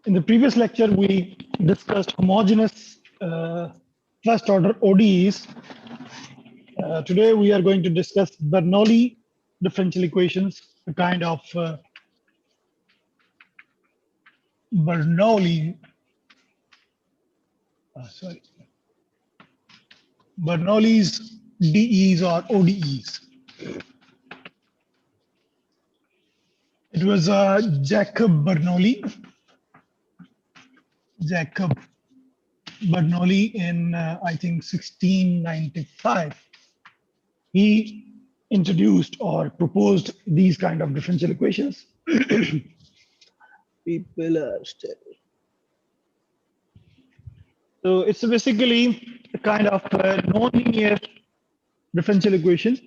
In the previous lecture, we discussed homogeneous first order ODEs. Today, we are going to discuss Bernoulli differential equations, a kind of Bernoulli's DEs or ODEs. It was Jacob Bernoulli in, I think, 1695. He introduced or proposed these kind of differential equations. People are still. So it's basically a kind of non-linear differential equation,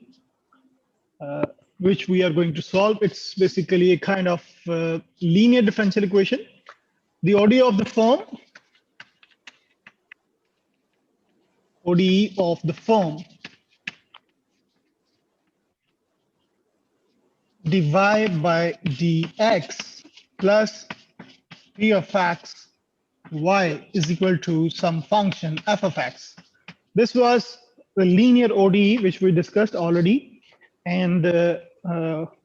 which we are going to solve. It's basically a kind of linear differential equation. The ODE of the form, ODE of the form, dy by dx plus p of x y is equal to some function f of x. This was the linear ODE, which we discussed already, and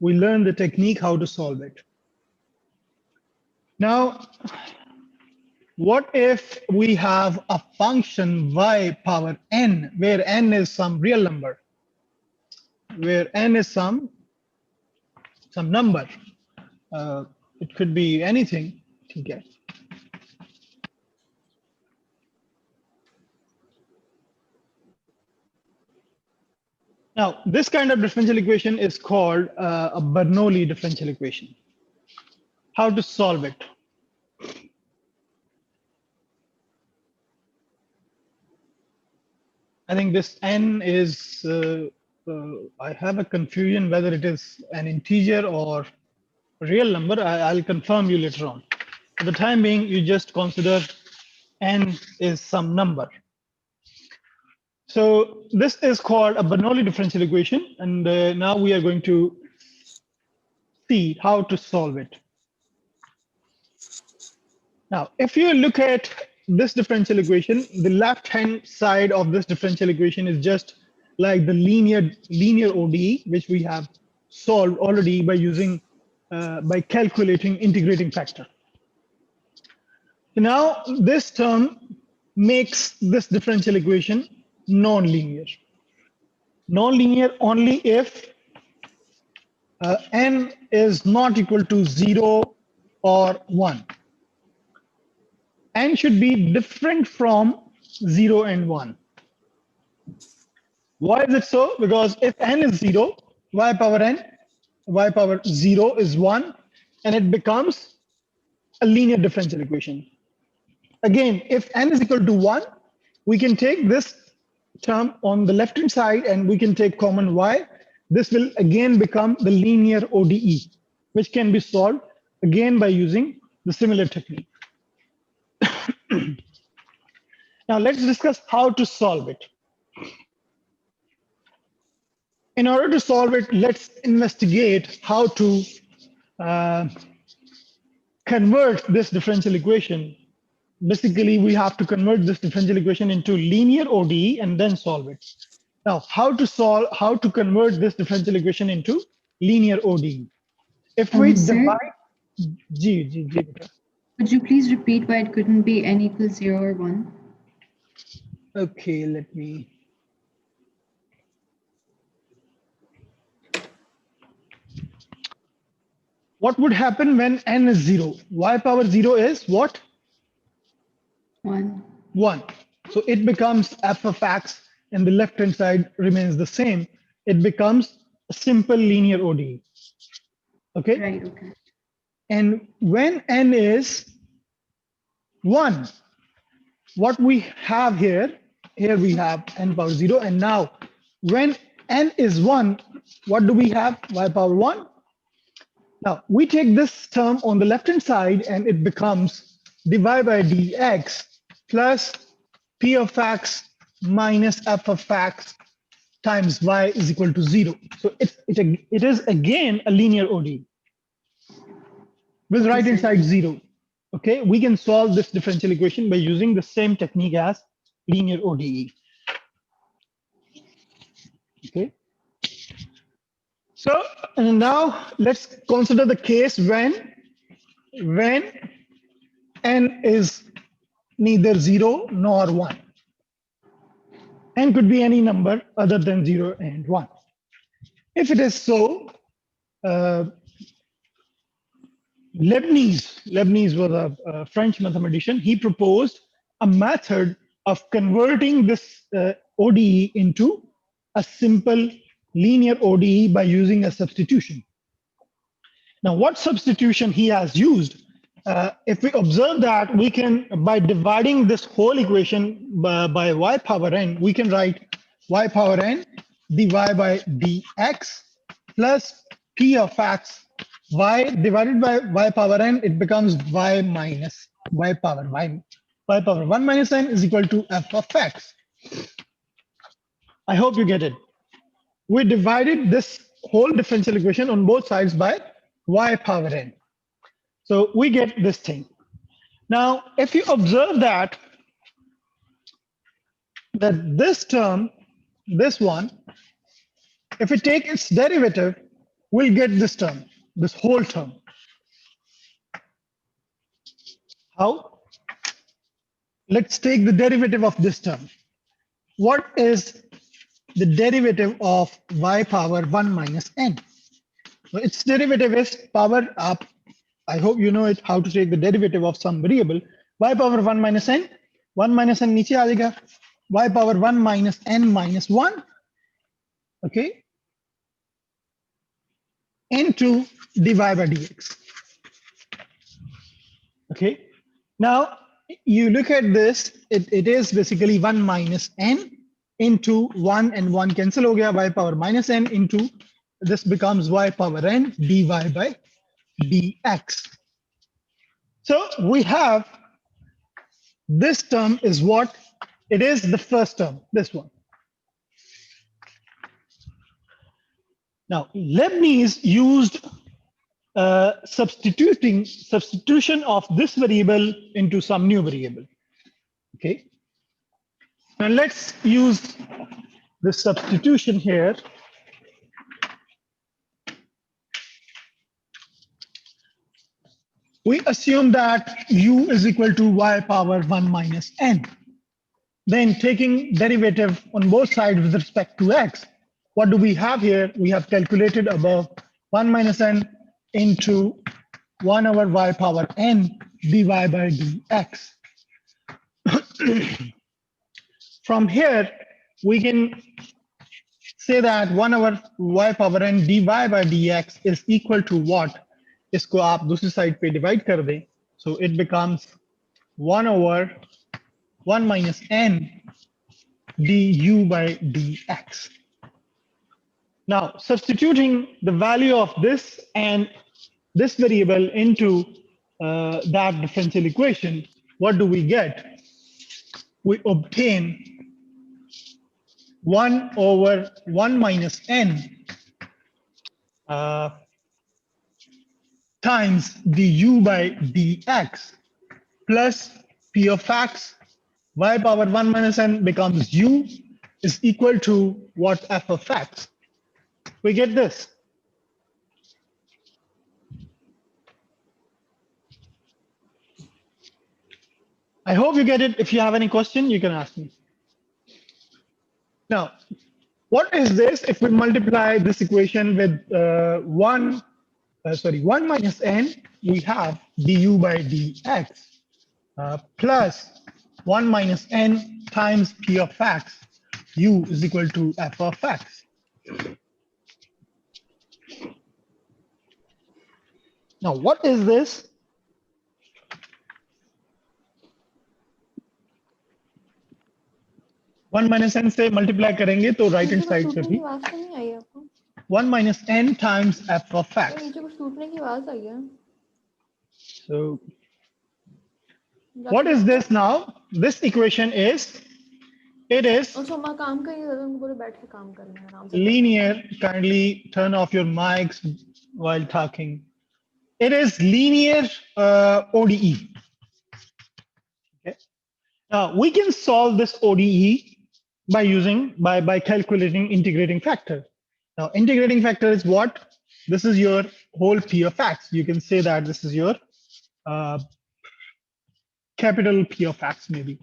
we learned the technique how to solve it. Now, what if we have a function y power n, where n is some real number, where n is some number? It could be anything. Okay. Now, this kind of differential equation is called a Bernoulli differential equation. How to solve it? I think this n is, I have a confusion whether it is an integer or a real number. I'll confirm you later on. For the time being, you just consider n is some number. So this is called a Bernoulli differential equation, and now we are going to see how to solve it. Now, if you look at this differential equation, the left-hand side of this differential equation is just like the linear ODE, which we have solved already by using by calculating integrating factor. So now this term makes this differential equation non-linear. Non-linear only if n is not equal to 0 or 1. N should be different from 0 and 1. Why is it so? Because if n is 0, y power 0 is 1, and it becomes a linear differential equation. Again, if n is equal to 1, we can take this term on the left-hand side and we can take common y. This will again become the linear ODE, which can be solved again by using the similar technique. Now let's discuss how to solve it. In order to solve it, let's investigate how to convert this differential equation. Basically, we have to convert this differential equation into linear ODE and then solve it. Now, how to convert this differential equation into linear ODE? If we divide, Could you please repeat why it couldn't be n equals 0 or 1? Okay, let me. What would happen when n is 0? Y power 0 is what? 1. 1. So it becomes f of x, and the left-hand side remains the same. It becomes a simple linear ODE. Okay? Right, okay. And when n is 1, what we have here we have n power 0. And now when n is 1, what do we have? Y power 1. Now we take this term on the left-hand side and it becomes dy by dx plus p of x minus f of x times y is equal to 0. So it is again a linear ODE with right hand side 0. Okay, we can solve this differential equation by using the same technique as linear ODE. Okay. So and now let's consider the case when n is neither 0 nor 1. N could be any number other than 0 and 1. If it is so, uh, Leibniz was a French mathematician. He proposed a method of converting this ODE into a simple linear ODE by using a substitution. Now, what substitution he has used? If we observe that, we can, by dividing this whole equation by y power n, we can write y power n dy by dx plus p of x. Y divided by y power n, it becomes y minus y power y. Y power 1 minus n is equal to f of x. I hope you get it. We divided this whole differential equation on both sides by y power n. So we get this thing. Now, if you observe that this term, this one, if we take its derivative, we'll get this term, this whole term. How? Let's take the derivative of this term. What is the derivative of y power 1 minus n? Well, its derivative is power up. I hope you know it, how to take the derivative of some variable. Y power 1 minus n, 1 minus n नीचे आ जाएगा. Y power 1 minus n minus 1, okay, into dy by dx. Okay, now you look at this, it is basically 1 minus n into 1 and 1 cancel हो गया, y power minus n into, this becomes y power n dy by dx. So we have this term is what? It is the first term, this one. Now, Leibniz used substitution of this variable into some new variable. Okay. Now let's use the substitution here. We assume that u is equal to y power 1 minus n. Then taking derivative on both sides with respect to x, what do we have here? We have calculated above 1 minus n into 1 over y power n dy by dx. From here, we can say that 1 over y power n dy by dx is equal to what? इसको आप दूसरी side पे divide कर दें, so it becomes 1 over 1 minus n du by dx. Now, substituting the value of this and this variable into that differential equation, what do we get? We obtain 1 over 1 minus n times du by dx plus p of x. Y power 1 minus n becomes u is equal to what? F of x. We get this. I hope you get it. If you have any question, you can ask me. Now, what is this if we multiply this equation with 1 minus n, we have du by dx plus 1 minus n times p of x, u is equal to f of x. Now, what is this? One minus n से multiply करेंगे तो right hand side पे भी 1 minus n times f of x. So what is this now? This equation is, it is linear. Kindly turn off your mics while talking. It is linear ODE. Now we can solve this ODE by calculating integrating factor. Now integrating factor is what? This is your whole P of X. You can say that this is your uh, capital P of X maybe,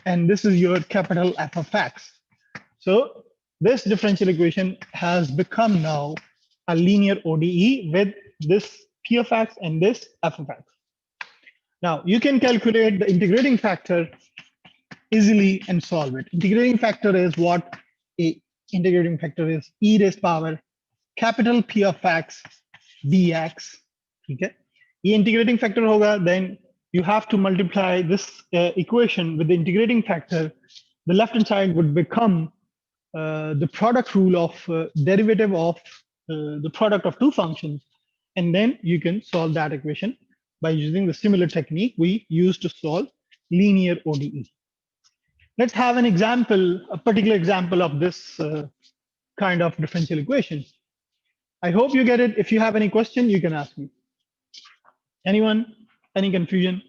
and this is your capital F of X. So this differential equation has become now a linear ODE with this P of X and this F of X. Now you can calculate the integrating factor easily and solve it. Integrating factor is what? A integrating factor is e raised power capital P of X dx. Okay. ये integrating factor होगा, then you have to multiply this equation with the integrating factor. The left hand side would become the product rule of derivative of the product of two functions, and then you can solve that equation by using the similar technique we used to solve linear ODE. Let's have an example, a particular example of this kind of differential equation. I hope you get it. If you have any question, you can ask me. Anyone? Any confusion?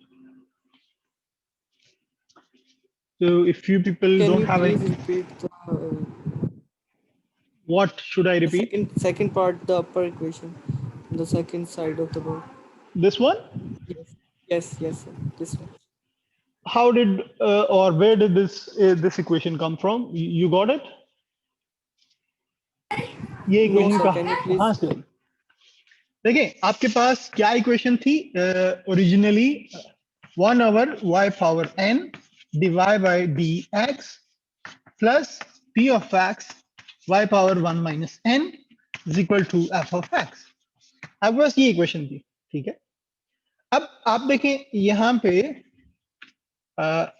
So if you people Can don't you have please any, repeat what should I the repeat? second part, the upper equation, the second side of the board? This one? Yes, sir. This one. How did or where did this equation come from? You got it? ये No, equation sir. Can you कहाँ please? से? देखिए आपके पास क्या equation थी originally 1 over y power n dy by dx plus p of x y power 1 minus n is equal to f of x. आपके पास ये इक्वेशन थी, ठीक है? अब आप देखें यहाँ पे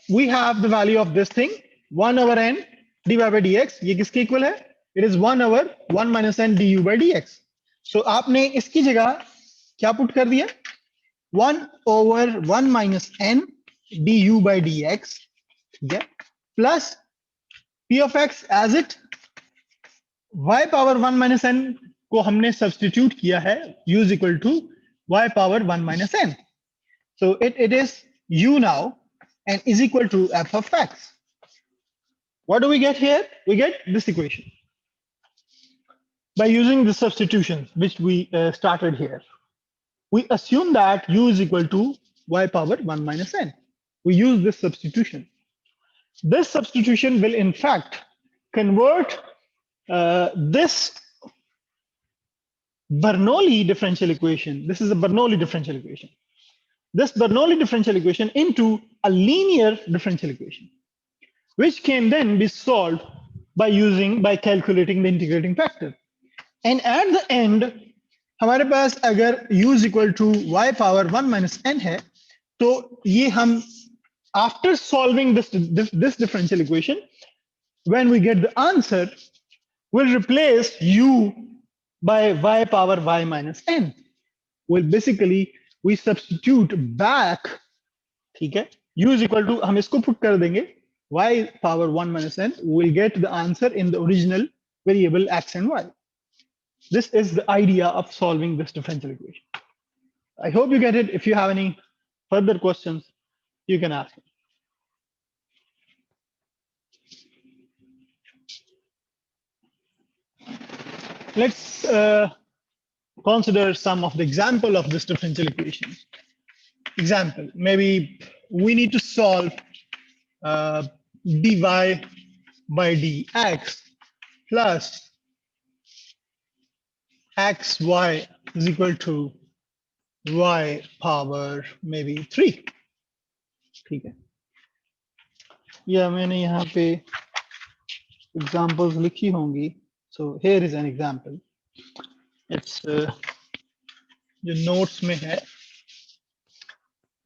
we have the value of this thing 1 over n dy by dx. ये किसके इक्वल है? It is 1 over 1 minus n du by dx. So आपने इसकी जगह क्या पुट कर दिया? 1 over 1 minus n du by dx, ठीक है? Plus p of x as it y power 1 minus n को हमने सब्स्टिट्यूट किया है u is equal to y power 1 minus n. So it is u now and is equal to f of x. What do we get here? We get this equation by using the substitutions which we started here. We assume that u is equal to y power 1 minus n. We use this substitution. This substitution will in fact convert this Bernoulli differential equation. This is a Bernoulli differential equation. This Bernoulli differential equation into a linear differential equation, which can then be solved by calculating the integrating factor. And at the end, हमारे पास अगर u is equal to y power 1 minus n है, तो ये हम after solving this differential equation, when we get the answer, we'll replace u by y power y minus n. Well, basically we substitute back, ठीक है? U is equal to हम इसको put कर देंगे y power 1 minus n. We'll get the answer in the original variable x and y. This is the idea of solving this differential equation. I hope you get it. If you have any further questions, you can ask me. Let's consider some of the example of this differential equation. Example, maybe we need to solve dy by dx plus xy is equal to y power maybe 3. ठीक है? या मैंने यहाँ पे examples लिखी होंगी. So here is an example. It's जो notes में है.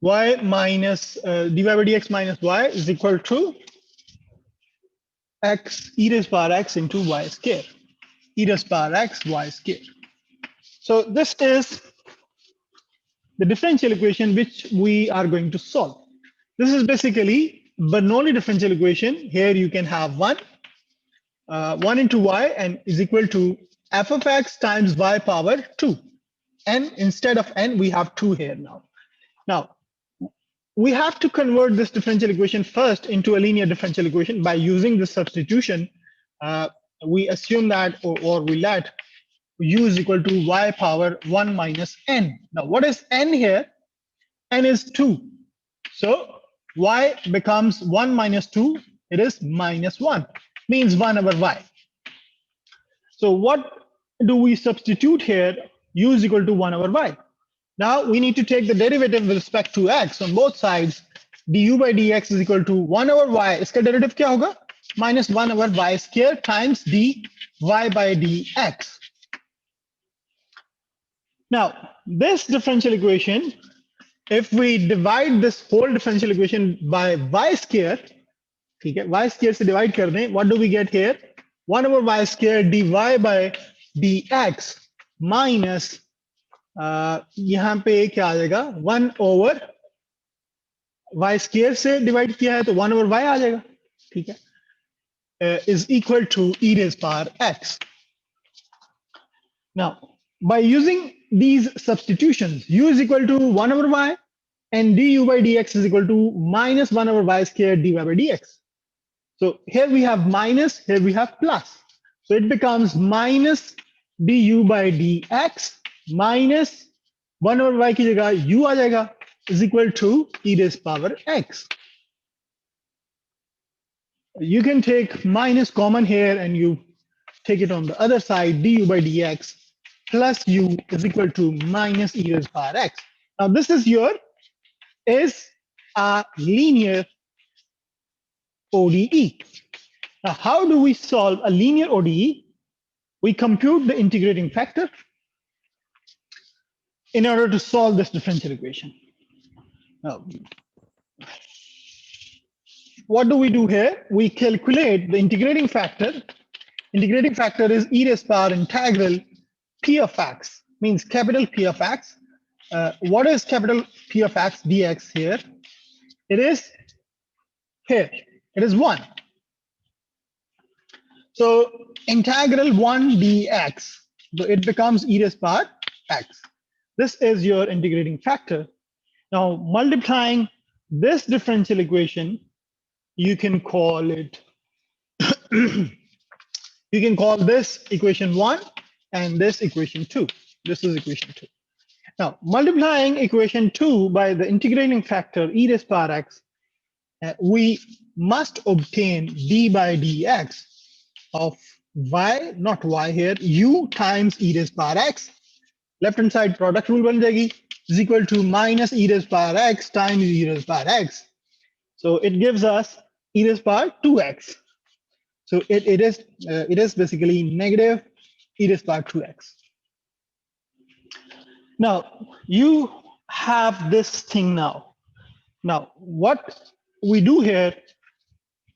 Y minus dy by dx minus y is equal to x e raised power x into y square. E raised power x y square. So this is the differential equation which we are going to solve. This is basically Bernoulli differential equation. Here you can have 1 into y and is equal to f of x times y power 2. And instead of n, we have 2 here now. Now, we have to convert this differential equation first into a linear differential equation by using the substitution. We assume that, or we let u is equal to y power 1 minus n. Now, what is n here? N is 2. So y becomes 1 minus 2. It is minus 1, means 1 over y. So what do we substitute here? U is equal to 1 over y. Now we need to take the derivative with respect to x on both sides. Du by dx is equal to 1 over y. इसका derivative क्या होगा? Minus 1 over y square times dy by dx. Now, this differential equation, if we divide this whole differential equation by y square, ठीक है, y square से divide कर दें, what do we get here? 1 over y square dy by dx minus यहाँ पे क्या आ जाएगा? 1 over y square से divide किया है तो 1 over y आ जाएगा, ठीक है? Is equal to e raised power x. Now, by using these substitutions, u is equal to 1 over y and du by dx is equal to minus 1 over y squared dy by dx. So here we have minus, here we have plus. So it becomes minus du by dx minus 1 over y की जगह u आ जाएगा is equal to e raised power x. You can take minus common here and you take it on the other side, du by dx plus u is equal to minus e raised power x. Now this is a linear ODE. Now how do we solve a linear ODE? We compute the integrating factor in order to solve this differential equation. Now, what do we do here? We calculate the integrating factor. Integrating factor is e raised power integral p of x, means capital P of x. What is capital P of x dx here? It is here. It is 1. So integral 1 dx, so it becomes e raised power x. This is your integrating factor. Now multiplying this differential equation, you can call it, you can call this equation 1 and this equation 2. This is equation 2. Now, multiplying equation 2 by the integrating factor e raised power x, we must obtain d by dx of y, not y here, u times e raised power x. Left hand side product rule बन जाएगी is equal to minus e raised power x times e raised power x. So it gives us e raised power 2x. So it is basically negative e raised power 2x. Now you have this thing now. Now what we do here,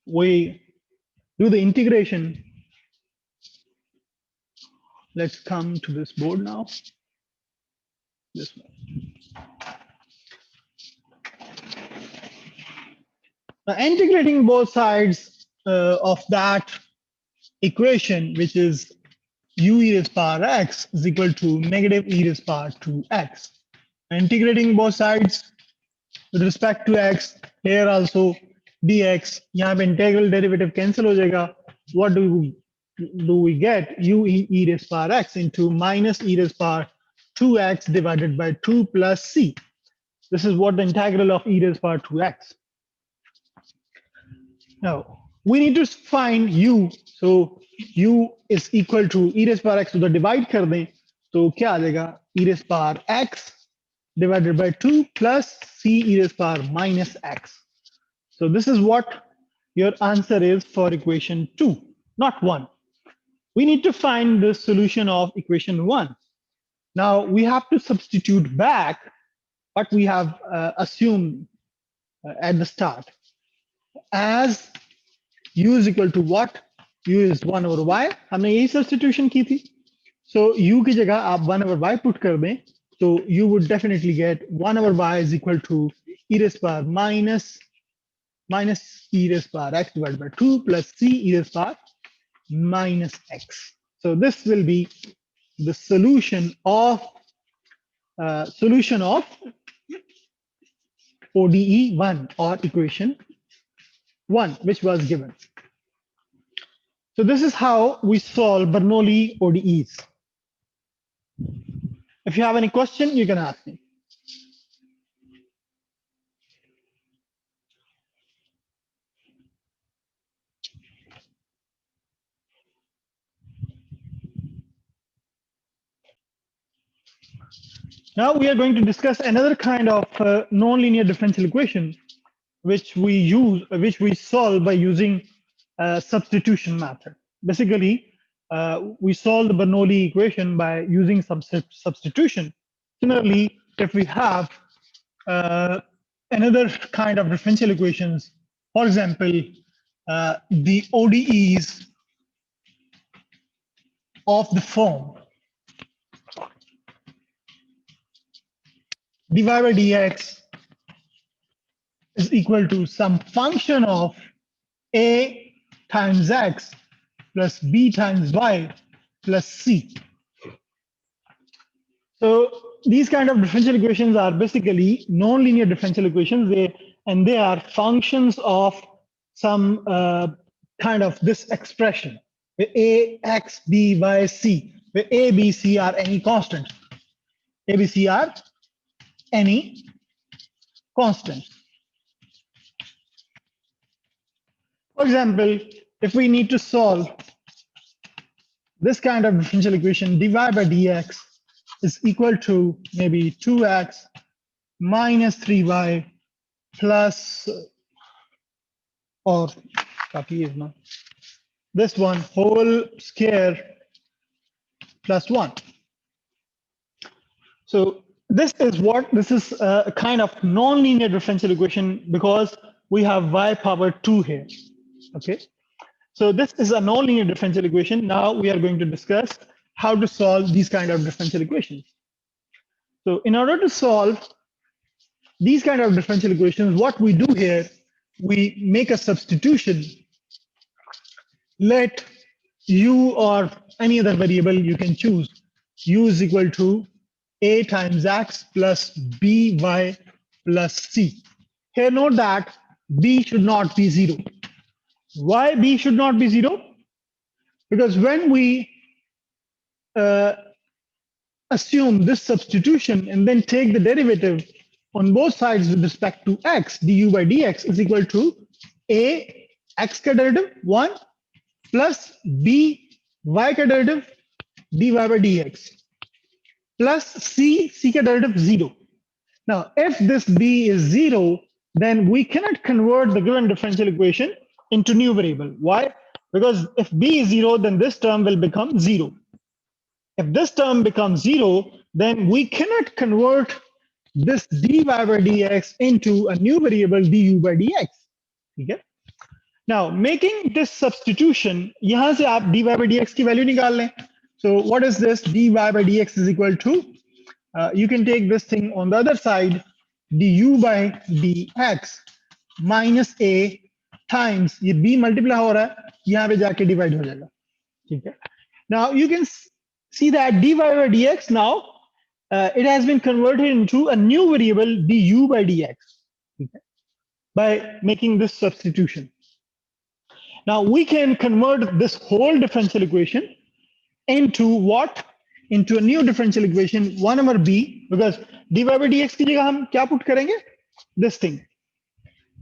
we do the integration. Let's come to this board now. This one. Now integrating both sides of that equation, which is u e raised power x is equal to negative e raised power 2x. Integrating both sides with respect to x, here also dx, यहाँ पे integral derivative cancel हो जाएगा. What do we get? U e raised power x into minus e raised power 2x divided by 2 plus c. This is what the integral of e raised power 2x. Now we need to find u. So u is equal to e raised power x. So the divide कर दें तो क्या आ जाएगा? E raised power x divided by 2 plus c e raised power minus x. So this is what your answer is for equation 2, not 1. We need to find the solution of equation 1. Now we have to substitute back what we have assumed at the start. As u is equal to what? U is 1 over y. हमने यही substitution की थी. So u की जगह आप 1 over y put कर दें, so you would definitely get 1 over y is equal to e raised power minus e raised power x divided by 2 plus c e raised power minus x. So this will be the solution of ODE 1 or equation 1, which was given. So this is how we solve Bernoulli ODEs. If you have any question, you can ask me. Now we are going to discuss another kind of nonlinear differential equation, which we solve by using substitution method. Basically, we solve the Bernoulli equation by using some substitution. Similarly, if we have another kind of differential equations, for example, the ODEs of the form dy by dx is equal to some function of a times x plus b times y plus c. So these kind of differential equations are basically nonlinear differential equations, they are functions of some kind of this expression, where a, x, b, y, c, where a, b, c are any constant. A, b, c are any constant. For example, if we need to solve this kind of differential equation, dy by dx is equal to maybe 2x minus 3y plus, or this one whole square plus 1. So this is a kind of nonlinear differential equation because we have y power 2 here. Okay, so this is a nonlinear differential equation. Now we are going to discuss how to solve these kind of differential equations. So in order to solve these kind of differential equations, what we do here, we make a substitution. Let u or any other variable you can choose, u is equal to a times x plus by plus c. Here note that b should not be 0. Why b should not be 0? Because when we assume this substitution and then take the derivative on both sides with respect to x, du by dx is equal to a x ka derivative 1 plus b y ka derivative dy by dx plus c ka derivative 0. Now, if this b is 0, then we cannot convert the given differential equation into new variable. Why? Because if b is 0, then this term will become 0. If this term becomes 0, then we cannot convert this dy by dx into a new variable du by dx. Okay? Now, making this substitution, यहाँ से आप dy by dx की value निकाल लें. So what is this? Dy by dx is equal to, you can take this thing on the other side, du by dx minus a times, ये b multiply हो रहा है, यहाँ पे जाके divide हो जाएगा. ठीक है? Now you can see that dy by dx now, it has been converted into a new variable du by dx, okay, by making this substitution. Now we can convert this whole differential equation into what? Into a new differential equation 1 over b, because dy by dx की जगह हम क्या put करेंगे? This thing.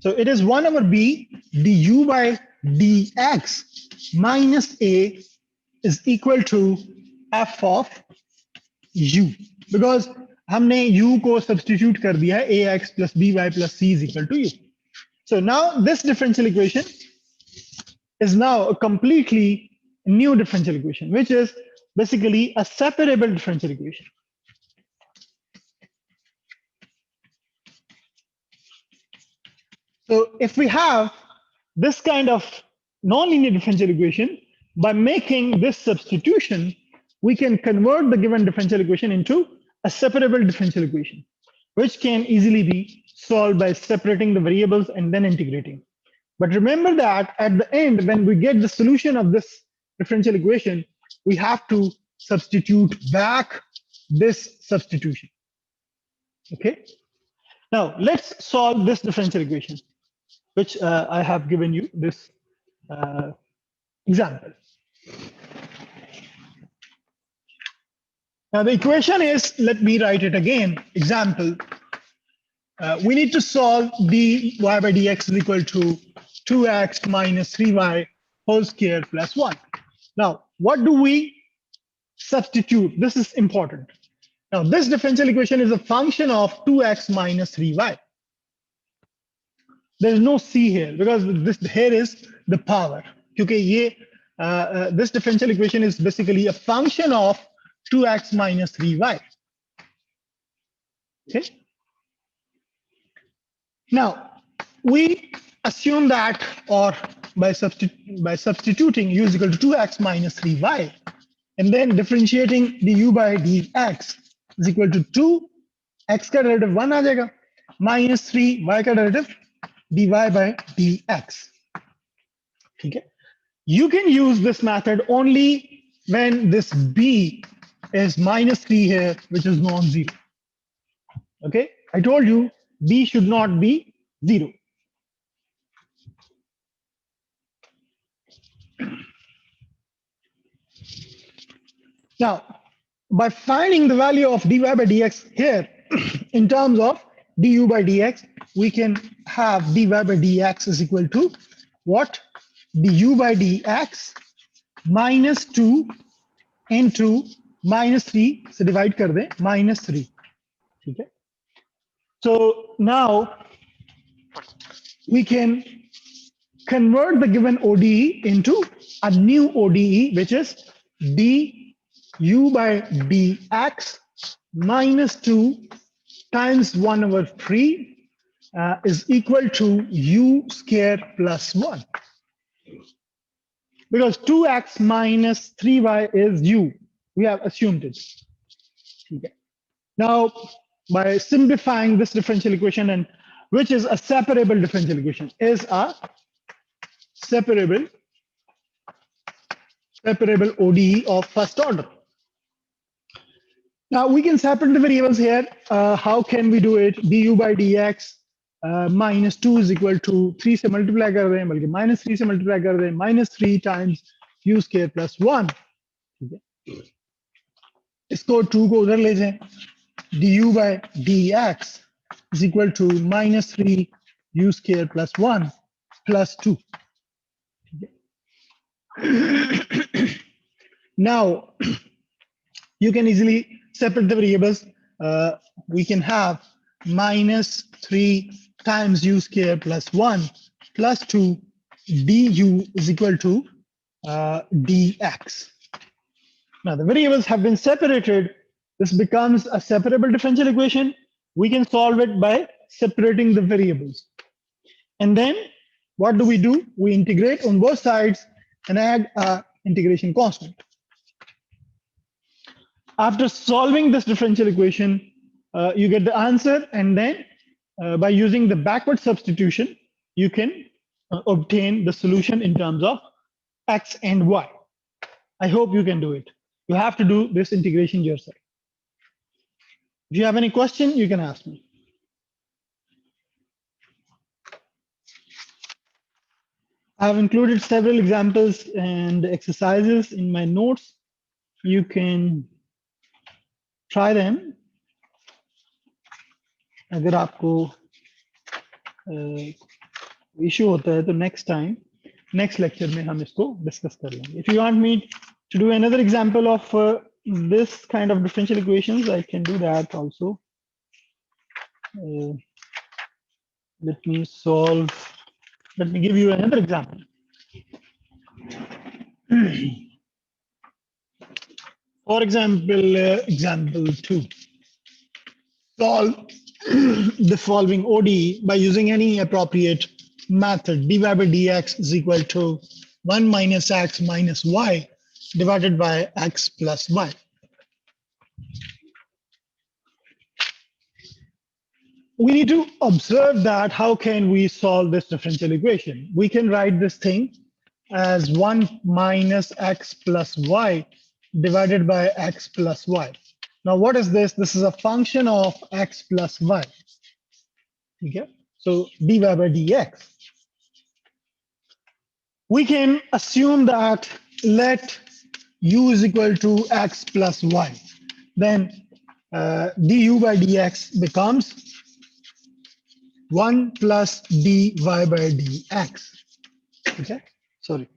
So it is 1 over b du by dx minus a is equal to f of u, because हमने u को substitute कर दिया है ax plus by plus c is equal to u. So now this differential equation is now a completely new differential equation, which is basically a separable differential equation. So if we have this kind of nonlinear differential equation, by making this substitution, we can convert the given differential equation into a separable differential equation, which can easily be solved by separating the variables and then integrating. But remember that at the end, when we get the solution of this differential equation, we have to substitute back this substitution. Okay. Now let's solve this differential equation, which I have given you this example. Now the equation is, let me write it again, example. We need to solve dy by dx is equal to 2x minus 3y whole square plus 1. Now, what do we substitute? This is important. Now, this differential equation is a function of 2x minus 3y. There is no c here because this here is the power. Okay, this differential equation is basically a function of 2x minus 3y. Okay. Now, we assume that, or by substituting u is equal to 2x minus 3y, and then differentiating du by dx is equal to 2, x का derivative 1 आ जाएगा, minus 3, y का derivative dy by dx. Okay. You can use this method only when this b is minus 3 here, which is non-zero. Okay, I told you b should not be 0. Now, by finding the value of dy by dx here, in terms of du by dx, we can have dy by dx is equal to what? Du by dx minus 2 into minus 3, so divide kar de, minus 3. Okay. So now we can convert the given ODE into a new ODE, which is du by dx minus 2 times 1 over 3 is equal to u square plus 1. Because 2x minus 3y is u. We have assumed it. Okay. Now, by simplifying this differential equation, and which is a separable differential equation, is a separable ODE of first order. Now we can separate the variables here. How can we do it? Du by dx minus 2 is equal to 3 से multiply कर रहे हैं, बल्कि minus 3 से multiply कर रहे हैं, minus 3 times u square plus 1. इसको 2 को उधर ले जाएं. Du by dx is equal to minus 3 u square plus 1 plus 2. Now, you can easily separate the variables. We can have minus 3 times u square plus 1 plus 2 du is equal to dx. Now, the variables have been separated. This becomes a separable differential equation. We can solve it by separating the variables. And then what do? We integrate on both sides and add a integration constant. After solving this differential equation, you get the answer, and then by using the backward substitution, you can obtain the solution in terms of x and y. I hope you can do it. You have to do this integration yourself. If you have any question, you can ask me. I have included several examples and exercises in my notes. You can try them. अगर आपको issue होता है तो next lecture में हम इसको discuss कर लेंगे. If you want me to do another example of this kind of differential equations, I can do that also. Let me give you another example. For example, example 2. Solve the following ODE by using any appropriate method. Dy by dx is equal to 1 minus x minus y divided by x plus y. We need to observe that how can we solve this differential equation. We can write this thing as 1 minus x plus y divided by x plus y. Now what is this? This is a function of x plus y. Okay, so dy by dx. We can assume that let u is equal to x plus y. Then du by dx becomes 1 plus dy by dx. Okay, sorry.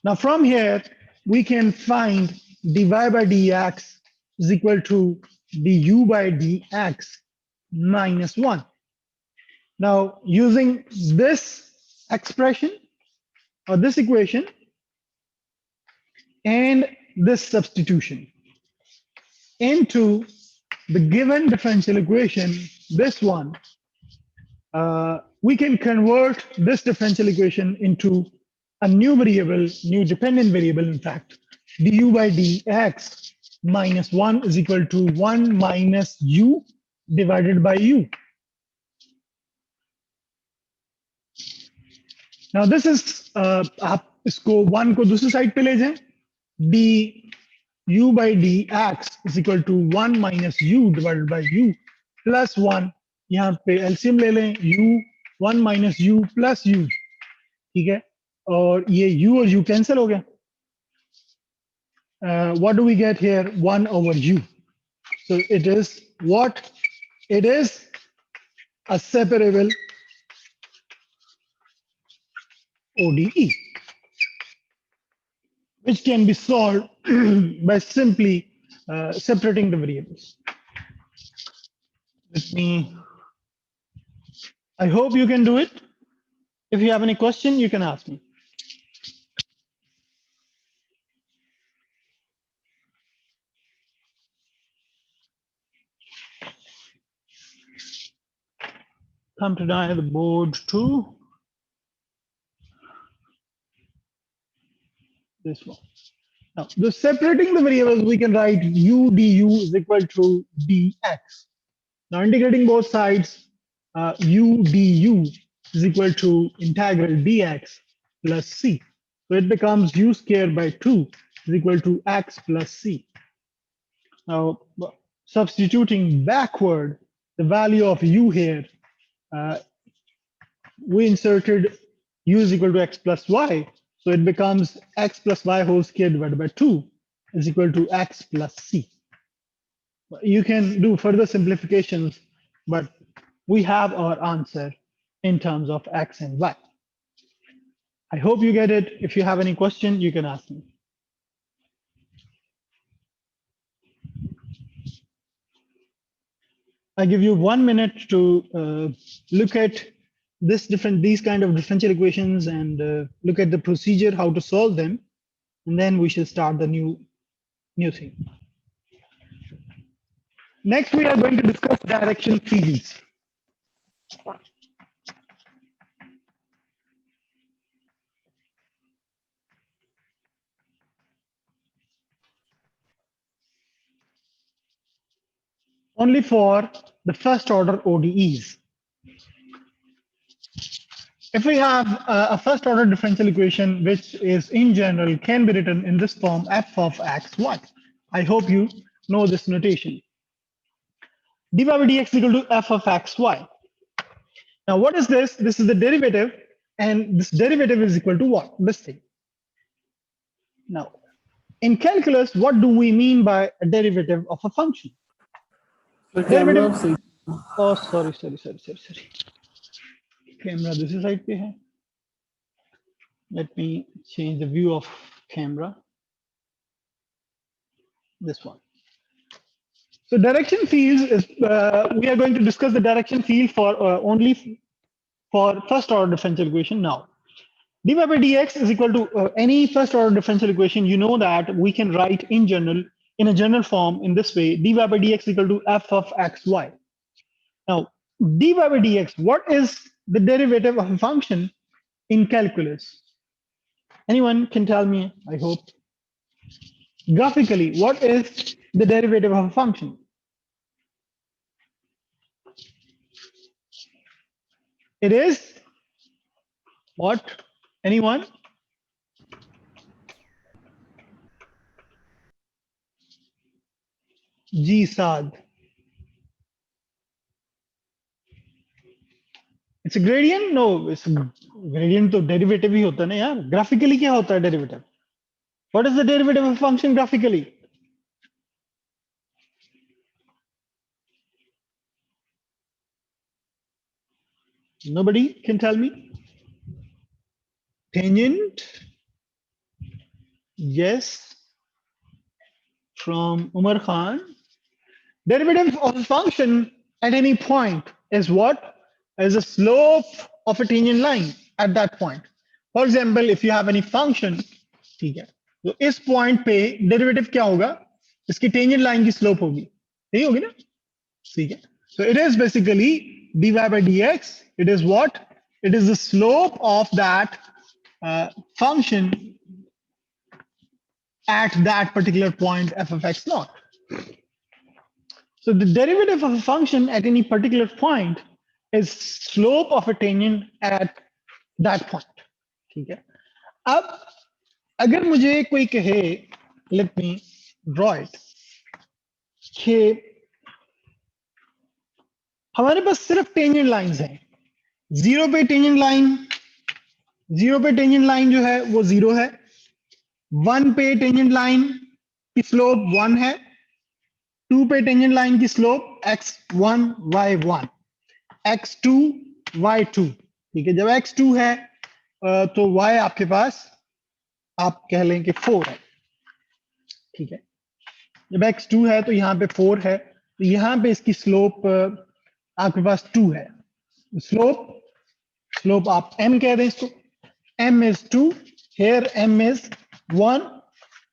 Now from here, we can find dy by dx is equal to du by dx minus 1. Now, using this expression or this equation and this substitution into the given differential equation, this one, we can convert this differential equation into a new variable, new dependent variable, in fact, du by dx minus 1 is equal to 1 minus u divided by u. Now this is आप इसको 1 को दूसरी side पे ले जाएं, du by dx is equal to 1 minus u divided by u plus 1. यहाँ पे LCM ले लें, u 1 minus u plus u, ठीक है, और ये u और u कैंसिल हो गया. What do we get here? 1 over u. So it is what? It is a separable ODE, which can be solved by simply separating the variables. I hope you can do it. If you have any question, you can ask me. Come to the board to this one. Now, the separating the variables, we can write u du is equal to dx. Now, integrating both sides, u du is equal to integral dx plus c. So it becomes u squared by 2 is equal to x plus c. Now, substituting backward the value of u here, we inserted u is equal to x plus y. So it becomes x plus y whole squared divided by 2 is equal to x plus c. You can do further simplifications, but we have our answer in terms of x and y. I hope you get it. If you have any question, you can ask me. I give you 1 minute to look at these kind of differential equations and look at the procedure, how to solve them, and then we shall start the new thing. Next, we are going to discuss direction fields. Only for the first order ODEs. If we have a first order differential equation, which is in general can be written in this form, f of x, y. I hope you know this notation. dy by dx is equal to f of x, y. Now, what is this? This is the derivative, and this derivative is equal to what? This thing. Now, in calculus, what do we mean by a derivative of a function? Derivative. Oh, sorry. Camera, this is right here. Let me change the view of camera. This one. So direction fields is we are going to discuss the direction field for only for first order differential equation now. dy by dx is equal to any first order differential equation. You know that we can write in a general form in this way: dy by dx is equal to f of x, y. Now, dy by dx, what is the derivative of a function in calculus? Anyone can tell me, I hope. Graphically, what is the derivative of a function? It is what? Anyone? G Saad. It's gradient, no, it's gradient तो derivative ही होता है ना यार. Graphically क्या होता है derivative? What is the derivative of function graphically? Nobody can tell me. Tangent, yes, from Umar Khan. Derivative of a function at any point is what? Is a slope of a tangent line at that point. For example, if you have any function, ठीक है, तो इस point पे derivative क्या होगा? इसकी tangent line की slope होगी, यही होगी ना? ठीक है. So it is basically dy by dx. It is what? It is the slope of that function at that particular point f of x naught. So the derivative of a function at any particular point is slope of a tangent at that point. ठीक है. अब अगर मुझे कोई कहे, let me draw it, कि हमारे पास सिर्फ टेंजेंट लाइंस हैं. जीरो पे टेंजेंट लाइन जो है वो जीरो है. वन पे टेंजेंट लाइन की स्लोप वन है. टू पे टेंजेंट लाइन की slope x1 y1 x2 y2. ठीक है. जब x2 है तो y आपके पास आप कह लें कि 4 है. ठीक है. जब x2 है तो यहाँ पे 4 है, तो यहाँ पे इसकी स्लोप आपके पास 2 है. स्लोप आप m कह दें इसको. m is 2, here m is 1.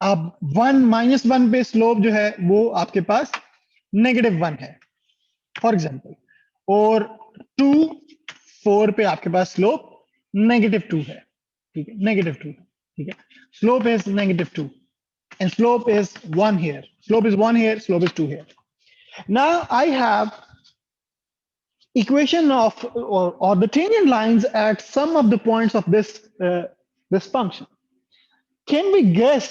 अब 1 -1 पे स्लोप जो है वो आपके पास -1 है फॉर एग्जांपल, और 2 4 पे आपके पास स्लोप -2 है. ठीक है, -2. ठीक है. Slope is -2 and slope is 1 here. Slope is 1 here, slope is 2 here. Now I have equation of or the tangent lines at some of the points of this function. Can we guess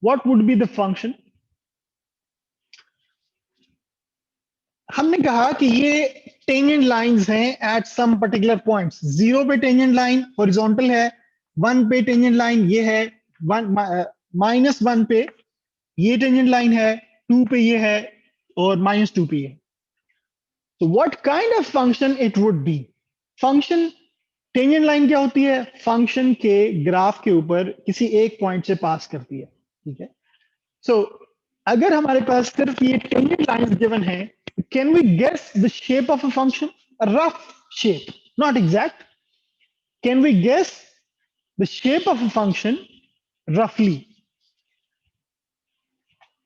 what would be the function? हमने कहा कि ये tangent lines हैं at some particular points. 0 पे tangent line horizontal है, 1 पे tangent line ये है, -1 पे ये टेंजेंट लाइन है, 2 पे ये है, और -2 पे ये. So what kind of function it would be? Function tangent line क्या होती है? फंक्शन के ग्राफ के ऊपर किसी एक पॉइंट से पास करती है. ठीक है. सो अगर हमारे पास सिर्फ ये टेंजेंट लाइंस गिवन है, can we guess the shape of a function? Rough shape, not exact. Can we guess the shape of a function रफली?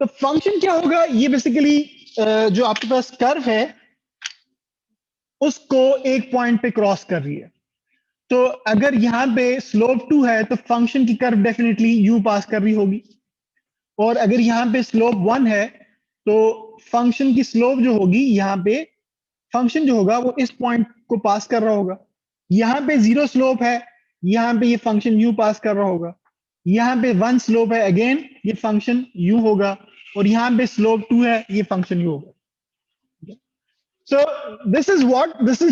तो फंक्शन क्या होगा? ये बेसिकली जो आपके पास कर्व है उसको एक पॉइंट पे क्रॉस कर रही है. तो अगर यहाँ पे स्लोप 2 है तो फंक्शन की कर्व डेफिनेटली u पास कर रही होगी, और अगर यहाँ पे स्लोप 1 है तो फंक्शन की स्लोप जो होगी यहाँ पे फंक्शन जो होगा वो इस पॉइंट को पास कर रहा होगा. यहाँ पे 0 स्लोप है, यहाँ पे ये फंक्शन u पास कर रहा होगा. यहाँ पे 1 स्लोप है, अगेन ये फंक्शन u होगा, और यहाँ पे स्लोप 2 है, ये फंक्शन u होगा. So this is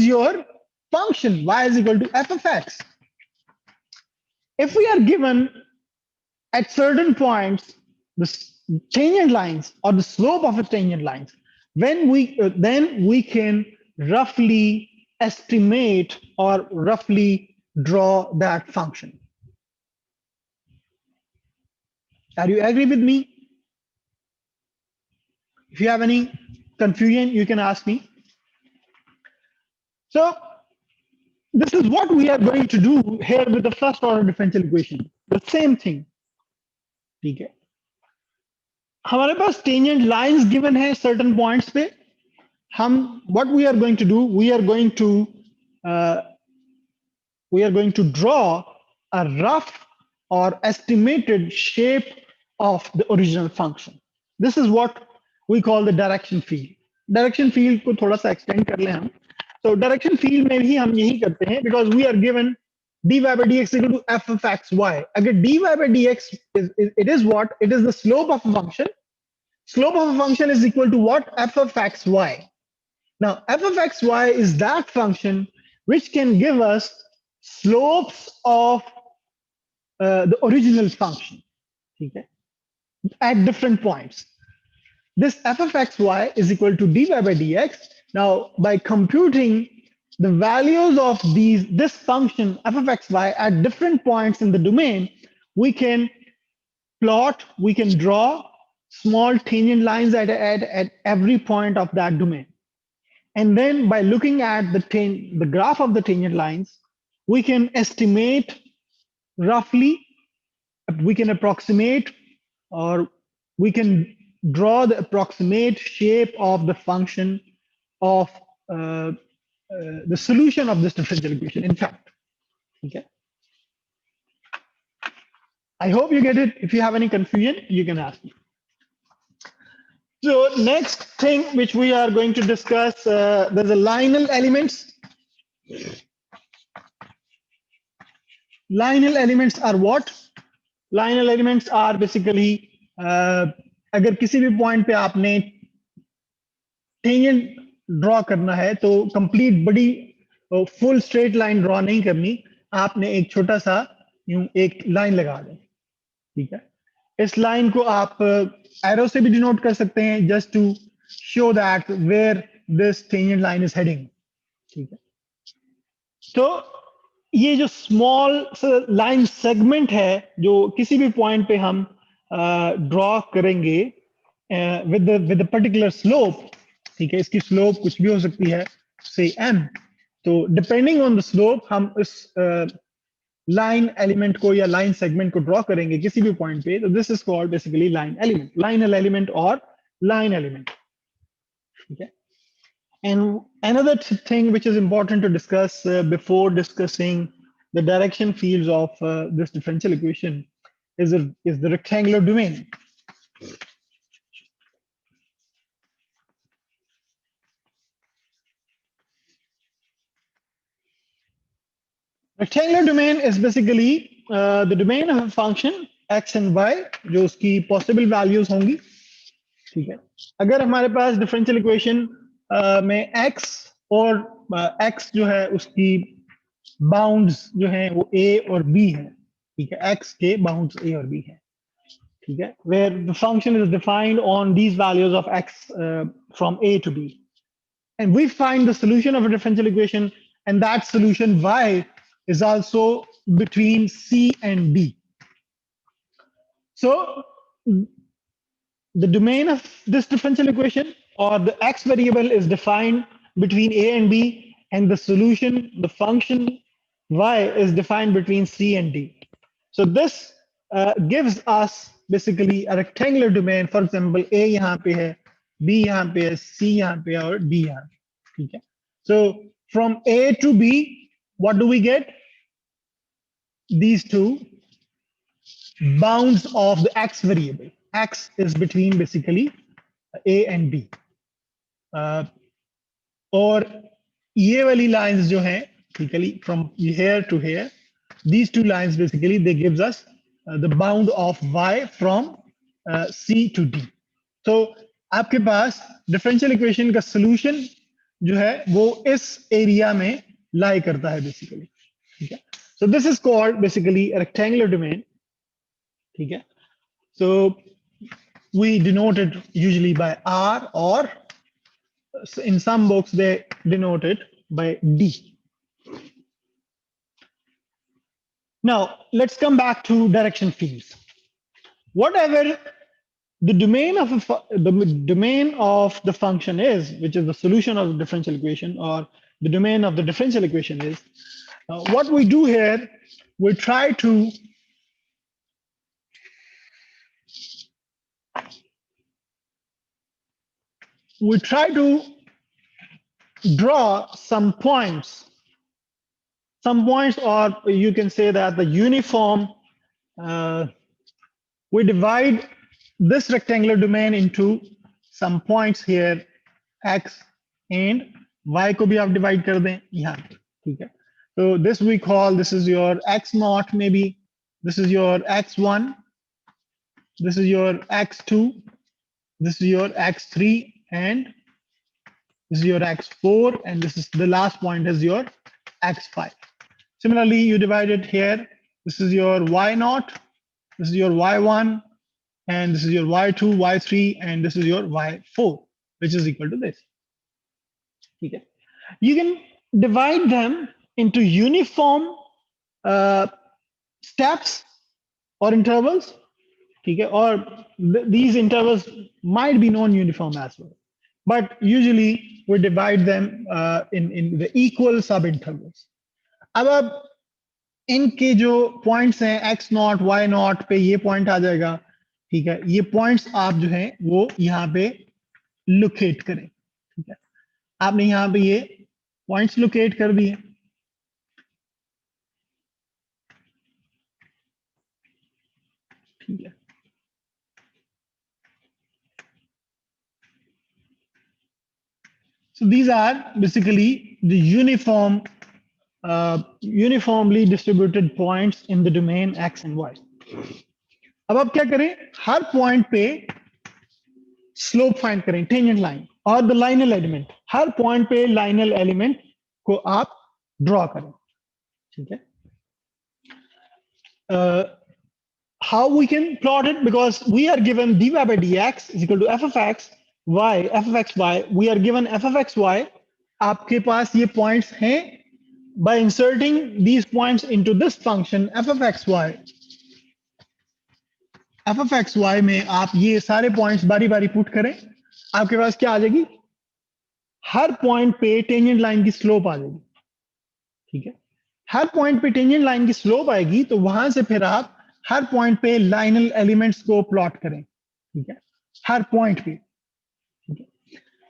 your function y is equal to f of x. If we are given at certain points the tangent lines or the slope of the tangent lines, when then we can roughly estimate or roughly draw that function. Are you agree with me? If you have any confusion, you can ask me. So this is what we are going to do here with the first order differential equation. The same thing. ठीक है. हमारे पास tangent lines given है certain points पे. हम what we are going to do, we are going to draw a rough or estimated shape of the original function. This is what we call the direction field. Direction field को थोड़ा सा extend कर लें हम. So direction field में भी हम यही करते हैं, because we are given dy by dx equal to f of x y. अगर dy by dx is what? It is the slope of a function. Slope of a function is equal to what? F of x y. Now f of x y is that function which can give us slopes of the original function, okay, at different points. This f of xy is equal to dy by dx. Now, by computing the values of this function f of xy at different points in the domain, we can plot, we can draw small tangent lines at every point of that domain. And then by looking at the graph of the tangent lines, we can estimate roughly, we can approximate, or we can draw the approximate shape of the function of the solution of this differential equation, in fact. Okay. I hope you get it. If you have any confusion, you can ask me. So next thing which we are going to discuss, there's a lineal elements. Lineal elements are what? Lineal elements are basically अगर किसी भी point पे आपने tangent draw करना है तो complete बड़ी full straight line draw नहीं करनी, आपने एक छोटा सा यूं एक लाइन लगा दें, ठीक है। इस लाइन को आप एरो से भी डिनोट कर सकते हैं, just to show that where this tangent line is heading, ठीक है। तो ये जो स्मॉल लाइन सेगमेंट है जो किसी भी पॉइंट पे हम ड्रॉ करेंगे विद पर्टिकुलर स्लोप, ठीक है, इसकी स्लोप कुछ भी हो सकती है, से m, तो डिपेंडिंग ऑन द स्लोप हम इस लाइन एलिमेंट को या लाइन सेगमेंट को ड्रॉ करेंगे किसी भी पॉइंट पे, तो this is called basically line element, Lionel element और लाइन एलिमेंट, ठीक है। And another thing which is important to discuss before discussing the direction fields of this differential equation is the rectangular domain. Rectangular domain is basically the domain of a function x and y जो उसकी possible values होंगी, ठीक है। अगर हमारे पास differential equation में x और x जो है उसकी बाउंड्स जो है वो a और b है, ठीक है, x के बाउंड्स a और b है, ठीक है, where the function is defined on these values of x from a to b, and we find the solution of a differential equation, and that solution y is also between c and d. So the domain of this differential equation or the x variable is defined between a and b, and the solution, the function y, is defined between c and d. So this gives us basically a rectangular domain. For example, a यहाँ पे है, b यहाँ पे है, c यहाँ पे है और d यहाँ पे, ठीक है। So from a to b, what do we get? These two bounds of the x variable. X is between basically a and b. और ये वाली lines जो हैं, basically from here to here, these two lines basically they gives us the bound of y from c to d. So आपके पास differential equation का solution जो है वो इस area में lie करता है basically, ठीक है। So this is called basically a rectangular domain, ठीक है। So we denote it usually by r, or in some books they denote it by d. Now let's come back to direction fields. Whatever the domain of the domain of the function is, which is the solution of the differential equation, or the domain of the differential equation is, what we do here, we try to draw some points, or you can say that the uniform, we divide this rectangular domain into some points here, x and y को भी आप divide कर दें यहाँ पे, ठीक है। So this we call, this is your x naught, maybe this is your x1, this is your x2, this is your x3, and this is your x4, and this is the last point is your x5. Similarly, you divide it here. This is your y0, this is your y1, and this is your y2, y3, and this is your y4, which is equal to this. Okay. You can divide them into uniform steps or intervals. Okay. Or these intervals might be non-uniform as well. But usually we divide them in the equal sub-intervals. अब इनके जो points हैं x not why not पे ये point आ जाएगा, ठीक है. ये पॉइंट्स आप जो हैं वो यहाँ पे लोकेट करें, ठीक है. आपने यहाँ पे ये पॉइंट्स लोकेट कर दिए, ठीक है. So these are basically the uniformly distributed points in the domain x and y. अब आप क्या करें, हर पॉइंट पे स्लोप फाइंड करें, टेंजेंट लाइन और the Lionel element. Her point पे लाइनल एलिमेंट को आप ड्रॉ करें, ठीक है. How we can plot it, because we are given dy by dx is equal to f of x y, f of x y. We are given f of x y. आपके पास ये points हैं. By inserting these points into this function f of x y, f of x y में आप ये सारे points बारी बारी पुट करें, आपके पास क्या आ जाएगी, हर पॉइंट पे टेंजेंट लाइन की स्लोप आ जाएगी, ठीक है. हर पॉइंट पे टेंजेंट लाइन की स्लोप आएगी तो वहां से फिर आप हर पॉइंट पे लाइनल एलिमेंट्स को प्लॉट करें, ठीक है. हर पॉइंट पे, ठीक है.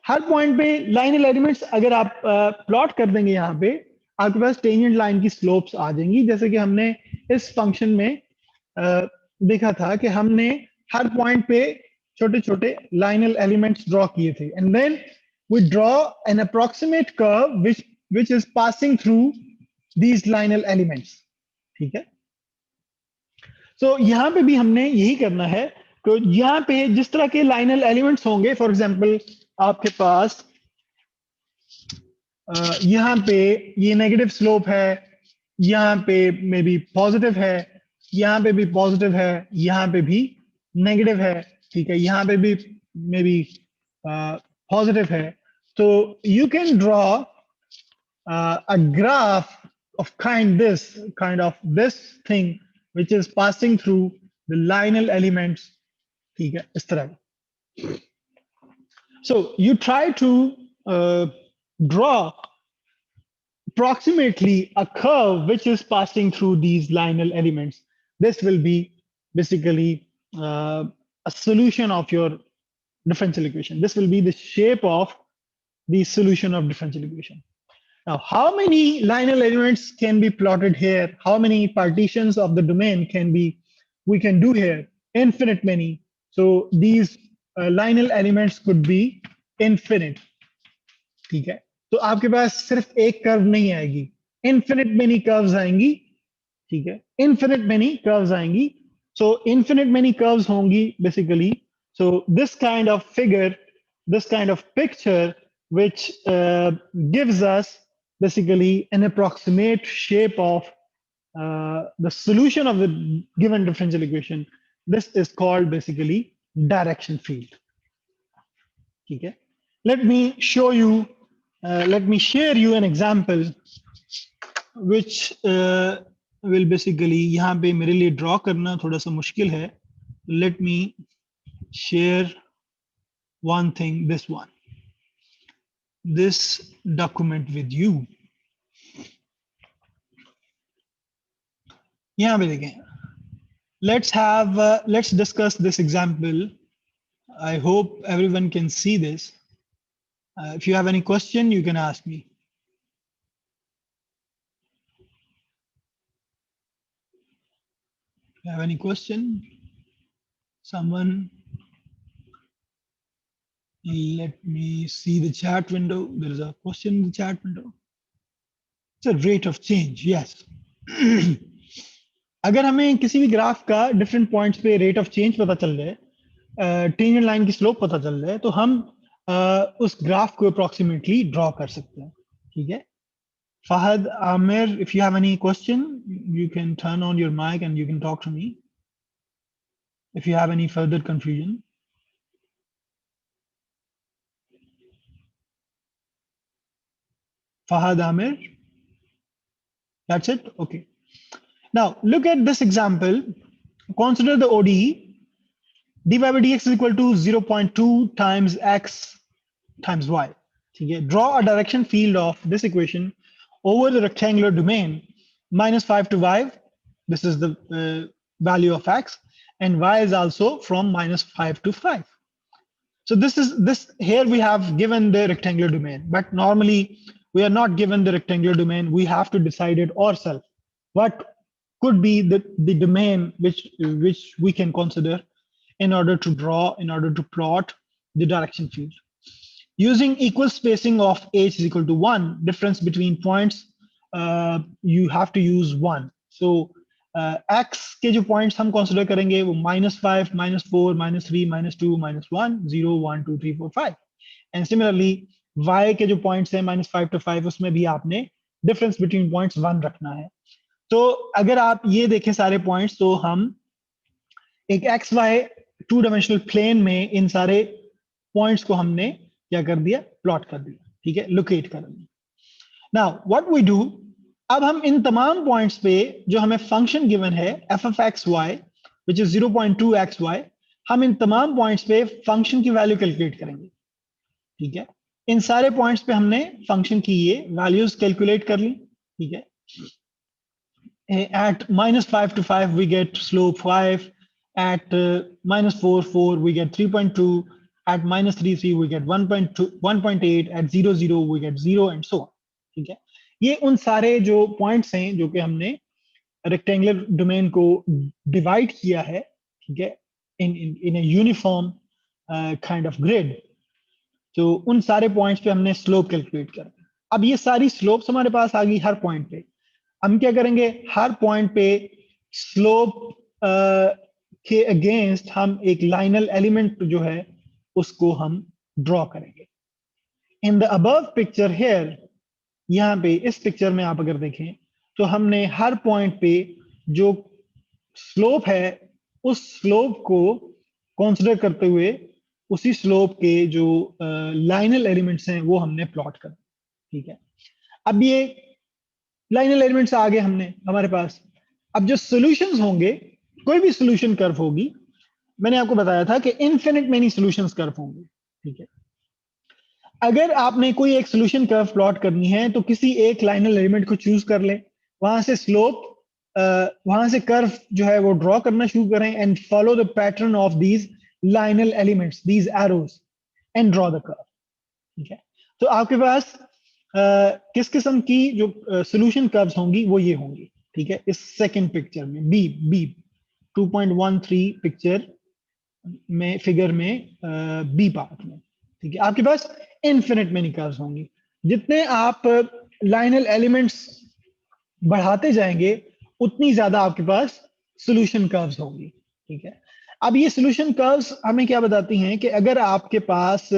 हर पॉइंट पे लाइनल एलिमेंट्स अगर आप प्लॉट कर देंगे, यहाँ पे आपके पास टेंजेंट लाइन की स्लोप्स आ जाएंगी, जैसे कि हमने इस फंक्शन में देखा था कि हमने हर पॉइंट पे छोटे छोटे लाइनल एलिमेंट्स ड्रॉ किए थे, and then we draw an approximate curve which is passing through these lineal elements, ठीक है. तो यहाँ पे भी हमने यही करना है. तो यहाँ पे जिस तरह के लाइनल एलिमेंट्स होंगे, फॉर एग्जांपल आपके पास यहाँ पे ये नेगेटिव स्लोप है, यहाँ पे मे बी पॉजिटिव है, यहाँ पे भी पॉजिटिव है, यहाँ पे भी नेगेटिव है, ठीक है. यहाँ पे भी मे बी पॉजिटिव है. तो you can draw a graph of kind of this thing which is passing through the lineal elements, ठीक है, इस तरह. So you try to draw approximately a curve which is passing through these lineal elements. This will be basically a solution of your differential equation. This will be the shape of the solution of differential equation. Now, how many lineal elements can be plotted here? How many partitions of the domain we can do here? Infinite many. So these lineal elements could be infinite. ठीक है. तो आपके पास सिर्फ एक curve नहीं आएगी, infinite many curves आएंगी, ठीक है. Infinite many curves आएंगी. So infinite many curves होंगी basically. So this kind of figure, this kind of picture, which gives us basically an approximate shape of the solution of the given differential equation. This is called basically direction field. Okay. Let me show you, let me share you an example which will basically, यहाँ पे मेरे लिए draw करना थोड़ा सा मुश्किल है. Let me share one thing, this document with you. यहाँ पे देखें. Let's discuss this example. I hope everyone can see this. If you have any question, you can ask me. If you have any question, someone, let me see the chat window. There is a question in the chat window. It's a rate of change, yes. अगर हमें किसी भी graph का different points पे rate of change पता चल जाए, tangent line की स्लोप पता चल जाए, तो हम उस ग्राफ को अप्रोक्सीमेटली ड्रॉ कर सकते हैं, ठीक है. Fahad, Amir, if you have any question, you can turn on your mic and you can talk to me. If you have any further confusion. Fahad, Amir, that's it? Okay. Now, look at this example. Consider the ODE. dy by dx is equal to 0.2 times x times y. Okay. Draw a direction field of this equation over the rectangular domain -5 to 5. This is the value of x, and y is also from -5 to 5. So this here we have given the rectangular domain, but normally we are not given the rectangular domain. We have to decide it ourselves. What could be the domain which we can consider in order to draw, in order to plot the direction field. Using equal spacing of h is equal to 1, difference between points, you have to use 1. So x के जो points हम consider करेंगे वो -5, -4, -3, -2, -1, 0, 1, 2, 3, 4, 5. And similarly, y के जो points हैं -5 to 5, उसमें भी आपने difference between points 1 रखना है. तो अगर आप ये देखें सारे points, तो हम एक xy 2-dimensional plane में इन सारे points को हमने क्या कर दिया, plot कर दिया. ठीक है, locate कर दिया. Now what we do, अब हम इन तमाम points पे जो हमें function given है f of x y which is 0.2 xy, हम इन तमाम points पे function की value calculate करेंगे. ठीक है, इन सारे points पे हमने function की ये values calculate कर ली. ठीक है, at -5 to 5 we get slope 5, at -4, 4 we get 3.2, at -3, 3 we get 1.2, 1.8, at 0, 0 we get 0 and so on. ठीक है, ये उन सारे जो पॉइंट्स हैं जो कि हमने रेक्टेंगुलर डोमेन को डिवाइड किया है. ठीक है, इन a uniform kind of grid. तो उन सारे पॉइंट्स पे हमने स्लोप कैलकुलेट कर. अब ये सारी स्लोप्स हमारे पास आ गई हर पॉइंट पे. हम क्या करेंगे, हर पॉइंट पे स्लोप के अगेंस्ट हम एक लाइनल एलिमेंट जो है उसको हम ड्रॉ करेंगे. In the above picture here, यहाँ पे इस पिक्चर में आप अगर देखें तो हमने हर पॉइंट पे जो स्लोप है उस स्लोप को कंसीडर करते हुए उसी स्लोप के जो लाइनल एलिमेंट्स हैं वो हमने प्लॉट कर. ठीक है, अब ये लाइनल एलिमेंट्स आ गए हमने हमारे पास. अब जो सॉल्यूशंस होंगे, कोई भी सॉल्यूशन कर्व होगी, मैंने आपको बताया था कि इनफिनिट मेनी सॉल्यूशंस कर्व होंगे. ठीक है, अगर आपने कोई एक सॉल्यूशन कर्व प्लॉट करनी है तो किसी एक लाइनल एलिमेंट को चूज कर लें, वहां से स्लोप, वहां से कर्व जो है वो ड्रॉ करना शुरू करें and follow the pattern of these lineal elements, these arrows, and draw the curve. ठीक है, तो आपके पास किस किस्म की जो सॉल्यूशन कर्व्स होंगी वो ये होंगी. ठीक है, इस सेकंड पिक्चर में बी 2.13 पिक्चर में, फिगर में बी पार्ट में. ठीक है, आपके पास इनफिनिट मेनी कर्व्स होंगी. जितने आप लाइनल एलिमेंट्स बढ़ाते जाएंगे उतनी ज्यादा आपके पास सॉल्यूशन कर्व्स होंगी. ठीक है, अब ये सॉल्यूशन कर्व्स हमें क्या बताती हैं कि अगर आपके पास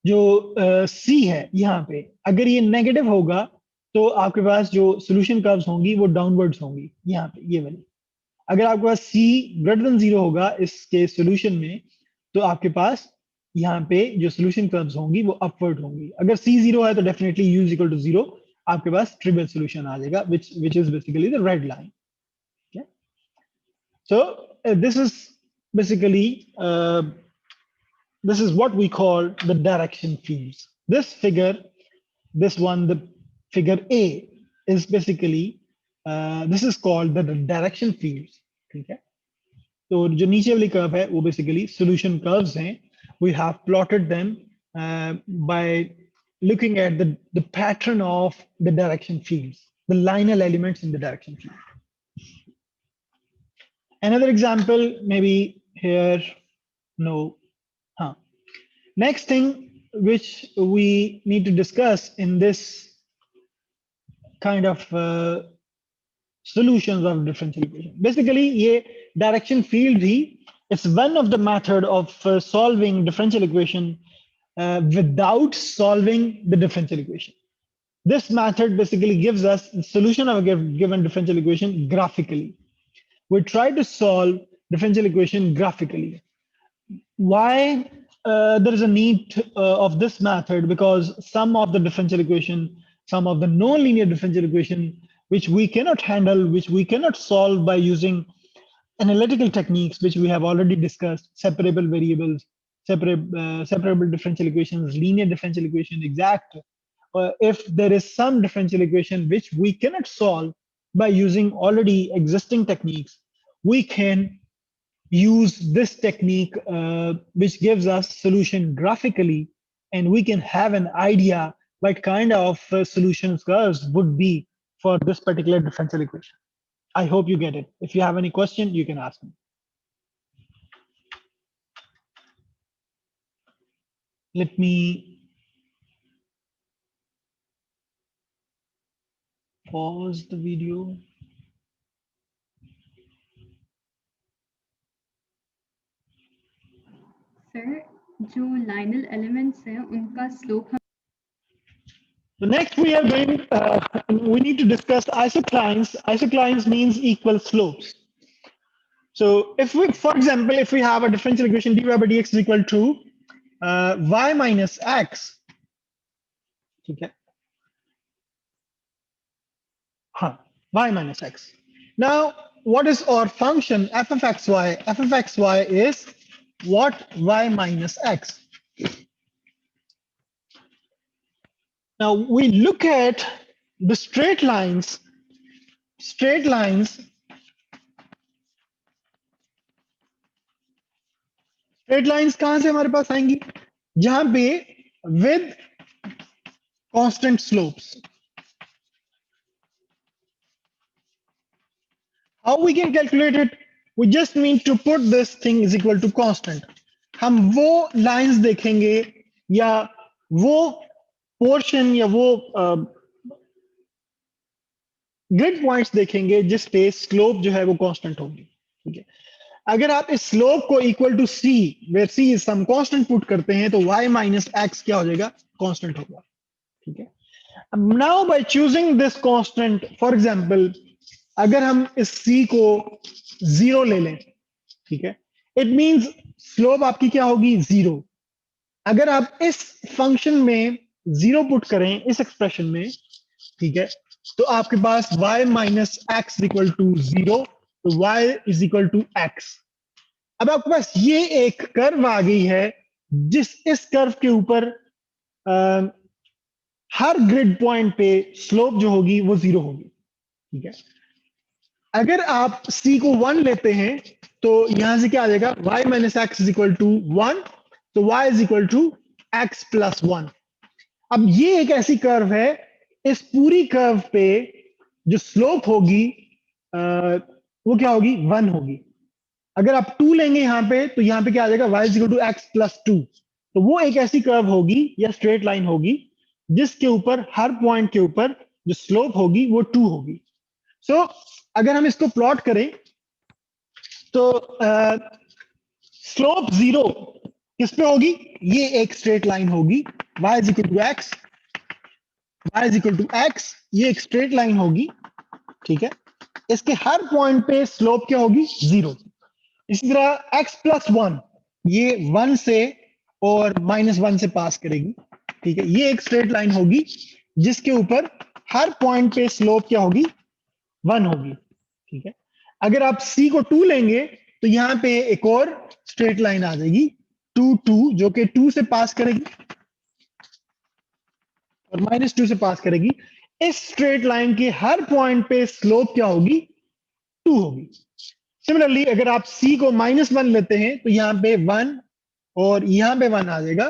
जो सी है यहाँ पे, अगर ये नेगेटिव होगा तो आपके पास जो सॉल्यूशन कर्व्स होंगी वो डाउनवर्ड्स होंगी. यहाँ पे ये वाली, अगर आपके पास सी ग्रेटर देन 0 होगा इसके सॉल्यूशन में, तो आपके पास यहाँ पे जो सॉल्यूशन कर्व्स होंगी वो अपवर्ड होंगी. अगर सी 0 है तो डेफिनेटली u इक्वल टू 0, आपके पास ट्रिवियल सॉल्यूशन आ जाएगा, which is basically the red line. Okay, so this is basically this is what we call the direction fields. This figure, this one, the figure A, is basically this is called the direction fields. ठीक है, तो जो नीचे वाली curve है वो basically solution curves हैं. We have plotted them by looking at the pattern of the direction fields, the lineal elements in the direction field. Another example, maybe here, no. Next thing which we need to discuss in this kind of solutions of differential equation. Basically, ये direction field he, it's one of the method of solving differential equation without solving the differential equation. This method basically gives us the solution of a given differential equation graphically. We try to solve differential equation graphically. Why there is a need of this method? Because some of the differential equation, some of the non-linear differential equation, which we cannot handle, which we cannot solve by using analytical techniques, which we have already discussed, separable variables, separable differential equations, linear differential equation, exact. If there is some differential equation which we cannot solve by using already existing techniques, we can use this technique, which gives us solution graphically, and we can have an idea what kind of solutions curves would be for this particular differential equation. I hope you get it. If you have any question, you can ask me. Let me pause the video. Sir जो Lionel elements हैं उनका slope So next we are going, we need to discuss isoclines. Isoclines means equal slopes. So if we, for example, if we have a differential equation dy by dx is equal to y minus x, okay, y minus x. Now, what is our function f of xy? F of xy is what? Y minus x. Now we look at the straight lines. Straight lines कहां से हमारे पास आएंगी? जहां पे with constant slopes. How we can calculate it? We just need to put this thing is equal to constant. हम वो lines देखेंगे या वो portion या वो ग्रिड पॉइंट्स देखेंगे जिस पे स्लोप जो है वो कांस्टेंट होगी. ठीक है, अगर आप इस स्लोप को equal to C, where C is some constant put करते हैं तो y माइनस एक्स क्या हो जाएगा? कांस्टेंट होगा. ठीक है, now by choosing this constant, for example अगर हम इस c को 0 ले लें, ठीक है, इट मींस स्लोप आपकी क्या होगी? 0. अगर आप इस फंक्शन में 0 पुट करें इस एक्सप्रेशन में, ठीक है, तो आपके पास y minus x equal to 0, तो y is equal to x. अब आपके पास ये एक कर्व आ गई है, जिस इस कर्व के ऊपर हर ग्रिड पॉइंट पे स्लोप जो होगी वो 0 होगी. ठीक है, अगर आप c को 1 लेते हैं तो यहां से क्या आ जाएगा? y minus x is equal to 1, तो y is equal to x plus 1. अब ये एक ऐसी कर्व है, इस पूरी कर्व पे जो स्लोप होगी वो क्या होगी? 1 होगी. अगर आप 2 लेंगे यहां पे तो यहां पे क्या आ जाएगा? y is equal to x plus 2. तो वो एक ऐसी कर्व होगी या स्ट्रेट लाइन होगी जिसके ऊपर हर पॉइंट के ऊपर जो स्लोप होगी वो 2 होगी. सो अगर हम इसको प्लॉट करें तो स्लोप 0 किस पे होगी? ये एक स्ट्रेट लाइन होगी, y is equal to x, y is equal to x, ये एक स्ट्रेट लाइन होगी. ठीक है, इसके हर पॉइंट पे स्लोप क्या होगी? 0. इसी तरह x प्लस 1 ये 1 से और माइनस 1 से पास करेगी. ठीक है, ये एक स्ट्रेट लाइन होगी जिसके ऊपर हर पॉइंट पे स्लोप क्या होगी? 1 होगी. ठीक है, अगर आप c को 2 लेंगे तो यहां पे एक और स्ट्रेट लाइन आ जाएगी 2 2, जो कि 2 से पास करेगी और माइनस 2 से पास करेगी. इस स्ट्रेट लाइन के हर पॉइंट पे स्लोप क्या होगी? 2 होगी. सिमिलरली अगर आप c को माइनस 1 लेते हैं तो यहाँ पे 1 और यहाँ पे 1 आ जाएगा.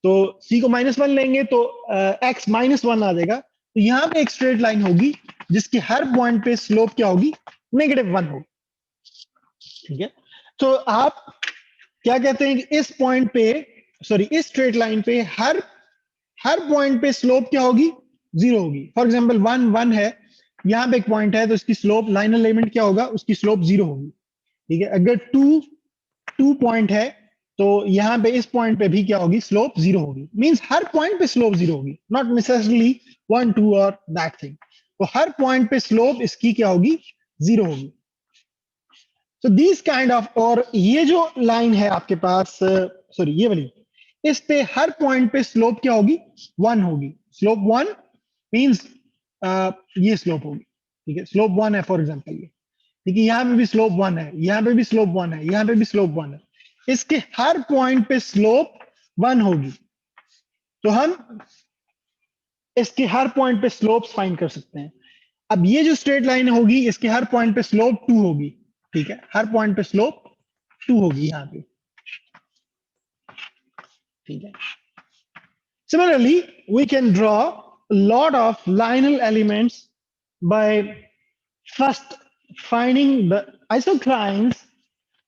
तो c को माइनस 1 लेंगे तो x माइनस 1 आ जाएगा. तो यहाँ पे एक स्ट्रेट लाइन होगी जिसके हर पॉइंट पे स्लोप क्या होगी? -1 होगी. ठीक है, तो आप क्या कहते हैं कि इस पॉइंट पे, सॉरी इस स्ट्रेट लाइन पे हर पॉइंट पे स्लोप क्या होगी? 0 होगी. फॉर एग्जांपल 1 1 है, यहां पे एक पॉइंट है तो इसकी स्लोप, लाइन एलिमेंट क्या होगा? उसकी स्लोप 0 होगी. ठीक है, अगर 2 2 पॉइंट है तो यहाँ पे इस पॉइंट पे भी क्या होगी, स्लोप जीरो होगी। मींस हर पॉइंट पे स्लोप जीरो होगी, नॉट नेसेसरली 1 2 और दैट थिंग। तो हर पॉइंट पे स्लोप इसकी क्या होगी, जीरो होगी। तो दिस काइंड ऑफ, और ये जो लाइन है आपके पास, सॉरी ये वाली, इस पे हर पॉइंट पे स्लोप क्या होगी, 1 होगी। स्लोप 1 मींस ये स्लोप होगी, ठीक है, स्लोप 1 है फॉर एग्जांपल ये, ठीक है, यहाँ पे भी स्लोप 1 है, यहाँ पे भी स्लोप 1 है, यहाँ पे भी स्लोप 1 है। इसके हर पॉइंट पे स्लोप 1 होगी। तो हम इसके हर पॉइंट पे स्लोप्स फाइंड कर सकते हैं। अब ये जो स्ट्रेट लाइन होगी, इसके हर पॉइंट पे स्लोप 2 होगी, ठीक है, हर पॉइंट पे स्लोप 2 होगी यहाँ पे, ठीक है। Similarly, we can draw a lot of lineal elements by first finding the isoclines,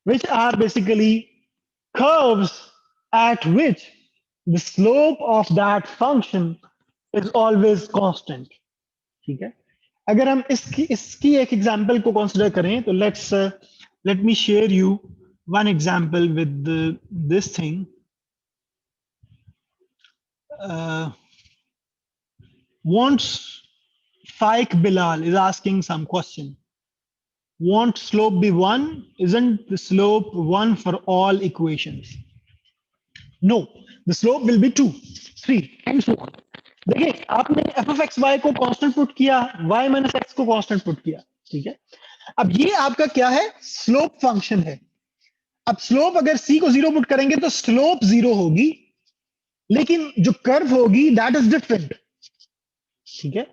which are basically curves at which the slope of that function is always constant, ठीक है। अगर हम इसकी एक एग्जांपल को कंसीडर करें तो let me share you one example with this thing. Wants Faik Bilal is asking some question. Won't slope be 1? Isn't the slope 1 for all equations? No, the slope will be 2, 3 and so on. देखिए आपने F of x y को constant put किया, Y minus x को constant put किया, ठीक है। अब ये आपका क्या है, स्लोप फंक्शन है। अब स्लोप अगर सी को जीरो पुट करेंगे तो स्लोप जीरो होगी, लेकिन जो कर्व होगी दैट इज डिफरेंट, ठीक है।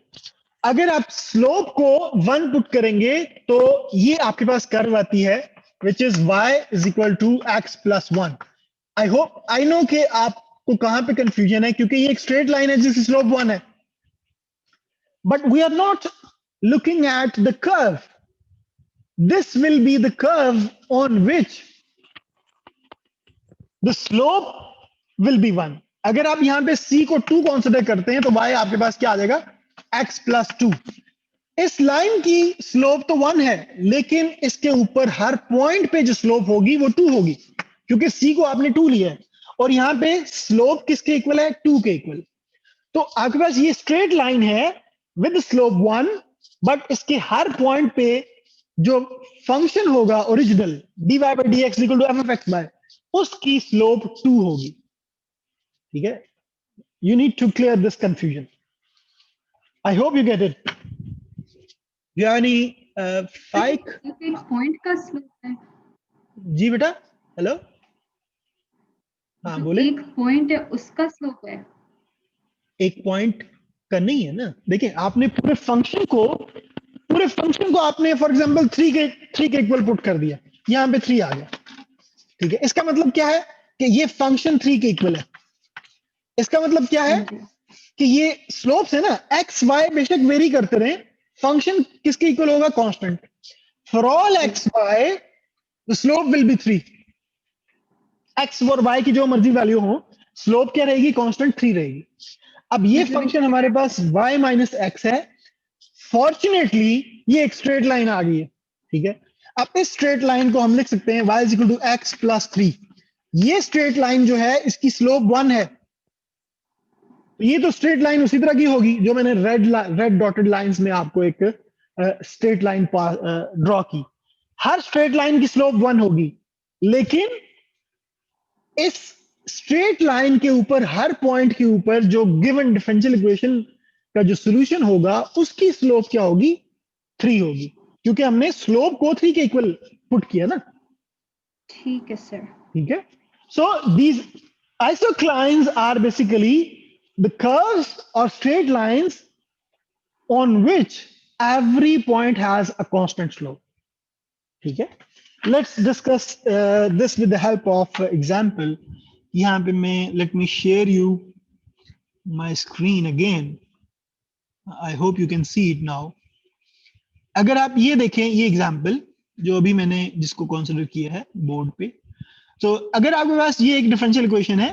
अगर आप स्लोप को 1 पुट करेंगे तो ये आपके पास कर्व आती है which is y is equal to x plus 1। I know कि आपको कहां पे कंफ्यूजन है, क्योंकि ये एक स्ट्रेट लाइन है जिसकी स्लोप 1 है, but we are not looking at the curve. This will be the curve on which the slope will be 1। अगर आप यहां पे c को 2 कंसीडर करते हैं तो y आपके पास क्या आ जाएगा, x प्लस 2। इस लाइन की स्लोप तो 1 है, लेकिन इसके ऊपर हर पॉइंट पे जो स्लोप होगी वो 2 होगी, क्योंकि c को आपने 2 लिया है, और यहां पे स्लोप किसके इक्वल है, 2 के इक्वल। तो आपके पास ये स्ट्रेट लाइन है विद स्लोप 1, बट इसके हर पॉइंट पे जो फंक्शन होगा original dy by dx equal to f of x by, उसकी स्लोप 2 होगी, ठीक है। You need to clear this confusion. I hope you get it. Do you have any Faik? एक पॉइंट का स्लोप है, जी बेटा, हेलो, हाँ जो बोले। एक पॉइंट है उसका स्लोप है। एक पॉइंट का नहीं है ना, देखिए आपने पूरे फंक्शन को आपने फॉर एग्जांपल 3 के इक्वल पुट कर दिया, यहाँ पे 3 आ गया, ठीक है। इसका मतलब क्या है कि ये फंक्शन 3 के इक्वल है। इसका मतलब क्या है हाँ जी, कि ये स्लोप्स है ना, एक्स वाई बेशक वेरी करते रहे, फंक्शन किसके इक्वल होगा, constant. For all x why the slope will B 3। X और वाई की जो मर्जी वैल्यू हो, स्लोप क्या रहेगी, कांस्टेंट 3 रहेगी। अब ये मतलब फंक्शन हमारे पास y माइनस एक्स है। फॉर्चुनेटली ये एक स्ट्रेट लाइन आ गई है, ठीक है। अब इस स्ट्रेट लाइन को हम लिख सकते हैं y is equal to x plus 3। ये स्ट्रेट लाइन जो है इसकी स्लोप 1 है। ये तो स्ट्रेट लाइन उसी तरह की होगी जो मैंने रेड डॉटेड लाइंस में आपको एक स्ट्रेट लाइन ड्रॉ की। हर स्ट्रेट लाइन की स्लोप 1 होगी, लेकिन इस स्ट्रेट लाइन के ऊपर हर पॉइंट के ऊपर जो गिवन डिफरेंशियल इक्वेशन का जो सॉल्यूशन होगा उसकी स्लोप क्या होगी, 3 होगी, क्योंकि हमने स्लोप को 3 के इक्वल पुट किया ना, ठीक है सर। ठीक है। So these isoclines are basically the curves or straight lines on which every point has a constant slope, ठीक है। Let's discuss this with the help of example. यहाँ पे मैं let me share you my screen again. I hope you can see it now. अगर आप ये देखें, ये एग्जाम्पल जो अभी मैंने जिसको कंसिडर किया है बोर्ड पे, तो अगर आपके पास ये एक डिफरेंशियल इक्वेशन है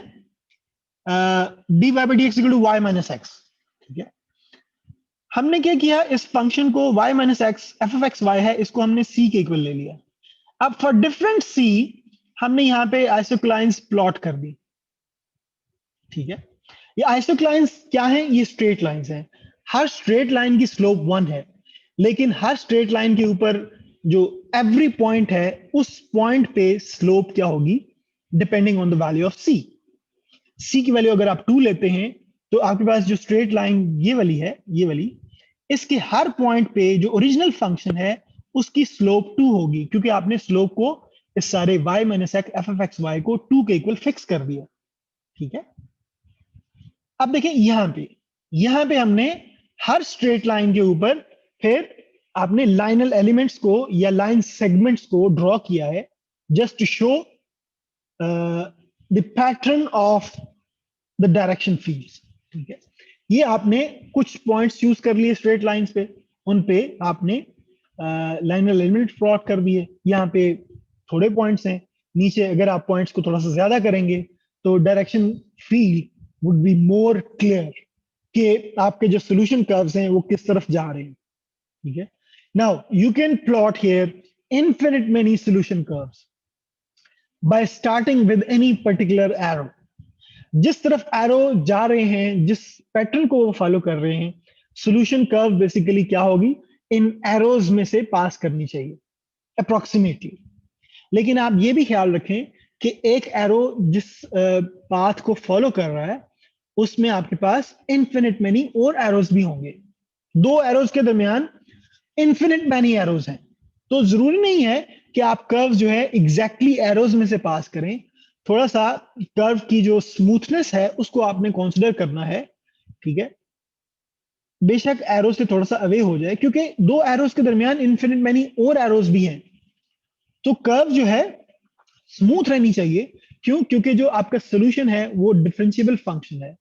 dy by dx equal to y minus x, ठीक है। हमने क्या किया, इस फंक्शन को y minus x f of x y है, इसको हमने c के इक्वल ले लिया। अब फॉर डिफरेंट c हमने यहाँ पे आइसोक्लाइंस प्लॉट कर दी, ठीक है। ये आइसोक्लाइंस क्या है? ये स्ट्रेट लाइंस हैं। हर स्ट्रेट लाइन की स्लोप 1 है, लेकिन हर स्ट्रेट लाइन के ऊपर जो एवरी पॉइंट है उस पॉइंट पे स्लोप क्या होगी? Depending on the value of C. C की वैल्यू अगर आप 2 लेते हैं तो आपके पास जो स्ट्रेट लाइन ये वाली है, ये वाली, इसके हर पॉइंट पे जो ओरिजिनल फंक्शन है उसकी स्लोप 2 होगी, क्योंकि आपने स्लोप को इस सारे y minus x f f x y को 2 के इक्वल फिक्स कर दिया, ठीक है। अब देखिए यहां पे हमने हर स्ट्रेट लाइन के ऊपर फिर आपने लाइनल एलिमेंट्स को या लाइन सेगमेंट्स को ड्रॉ किया है, just to show the pattern of the direction fields, ठीक है। ये आपने कुछ पॉइंट्स यूज कर लिए स्ट्रेट लाइंस पे, उन पे आपने लाइनल एलिमेंट्स प्लॉट कर दिए। यहाँ पे थोड़े पॉइंट्स हैं, नीचे अगर आप पॉइंट्स को थोड़ा सा ज्यादा करेंगे तो direction field would be more clear कि आपके जो सोल्यूशन कर्व्स हैं वो किस तरफ जा रहे हैं, ठीक है। Now you can plot here infinite many solution curves by starting with any particular arrow. जिस तरफ एरो जा रहे हैं, जिस पैटर्न को वो फॉलो कर रहे हैं, सोल्यूशन कर्व बेसिकली क्या होगी? इन एरोज में से पास करनी चाहिए अप्रोक्सीमेटली। लेकिन आप ये भी ख्याल रखें कि एक एरो जिस पाथ को फॉलो कर रहा है उसमें आपके पास इन्फिनिट मैनी और एरोज भी होंगे। दो एरोज के दरमियान इन्फिनिट मैनी एरोज हैं, तो जरूरी नहीं है कि आप कर्व जो है एग्जैक्टली एरोज में से पास करें। थोड़ा सा कर्व की जो स्मूथनेस है उसको आपने कंसीडर करना है, ठीक है। बेशक एरो से थोड़ा सा अवे हो जाए, क्योंकि दो एरोज के दरमियान इन्फिनिट मैनी और एरोज भी हैं, तो कर्व जो है स्मूथ रहनी चाहिए। क्यों? क्योंकि जो आपका सोल्यूशन है वो डिफरेंशिएबल फंक्शन है।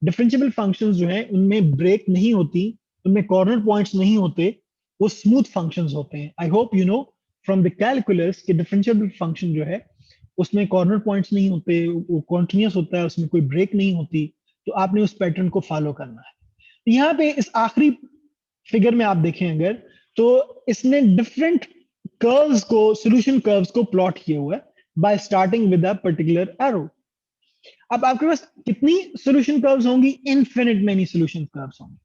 डिफरेंशिएबल फंक्शंस जो है उनमें ब्रेक नहीं होती, उनमें कॉर्नर पॉइंट्स नहीं होते, वो स्मूथ फंक्शंस होते हैं। I hope you know from the calculus कि डिफरेंशिएबल फंक्शन जो है उसमें कॉर्नर पॉइंट्स नहीं होते, वो कॉन्टिन्यूस होता है, उसमें कोई ब्रेक नहीं होती, तो आपने उस पैटर्न को फॉलो करना है। यहाँ पे इस आखिरी फिगर में आप देखें अगर, तो इसने डिफरेंट कर्व्स को, सॉल्यूशन कर्व्स को प्लॉट किए हुआ है bye starting with a particular arrow. अब आपके पास कितनी सॉल्यूशन कर्व्स होंगी? इनफिनिट मेनी सॉल्यूशन कर्व्स होंगी।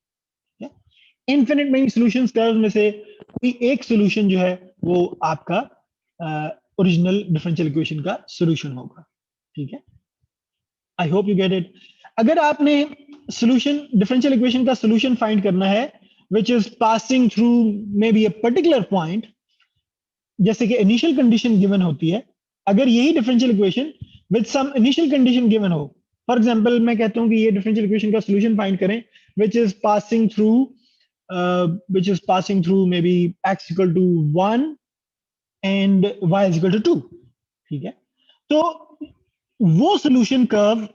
इनफिनिट मेनी सॉल्यूशन कर्व्स में से कोई एक सॉल्यूशन जो है वो आपका ओरिजिनल डिफरेंशियल इक्वेशन का सॉल्यूशन होगा, ठीक है। I hope you get it. अगर आपने सॉल्यूशन, डिफरेंशियल इक्वेशन का सॉल्यूशन फाइंड करना है which is passing through may be a particular point, जैसे कि इनिशियल कंडीशन गिवन होती है, अगर यही differential equation with some initial condition given हो, फॉर एग्जांपल मैं कहता हूं कि ये डिफरेंशियल इक्वेशन का सॉल्यूशन फाइंड करें which is passing through may be x equal to 1 and y is equal to 2, ठीक है। तो वो सॉल्यूशन कर्व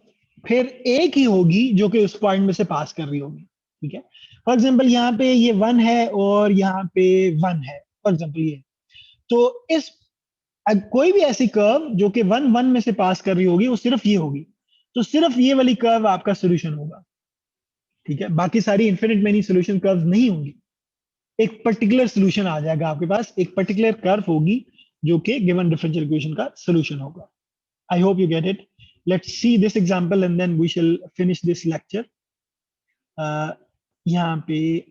फिर एक ही होगी जो कि उस पॉइंट में से पास कर रही होगी, ठीक है। फॉर एग्जांपल यहाँ पे ये 1 है और यहाँ पे 1 है, फॉर एग्जांपल ये, तो इस कोई भी ऐसी कर्व जो कि 1 1 में से पास कर रही होगी वो सिर्फ ये होगी, तो सिर्फ ये वाली कर्व आपका सॉल्यूशन होगा, ठीक है। बाकी सारी इन्फिनिट मेनी सॉल्यूशन कर्व नहीं होंगी। एक पर्टिकुलर सॉल्यूशन आ जाएगा आपके पास, एक पर्टिकुलर कर्व होगी जो कि गिवन डिफरेंशियल इक्वेशन का सॉल्यूशन होगा। I hope you get it. Let's see this example and then we shall finish this lecture. यहाँ पे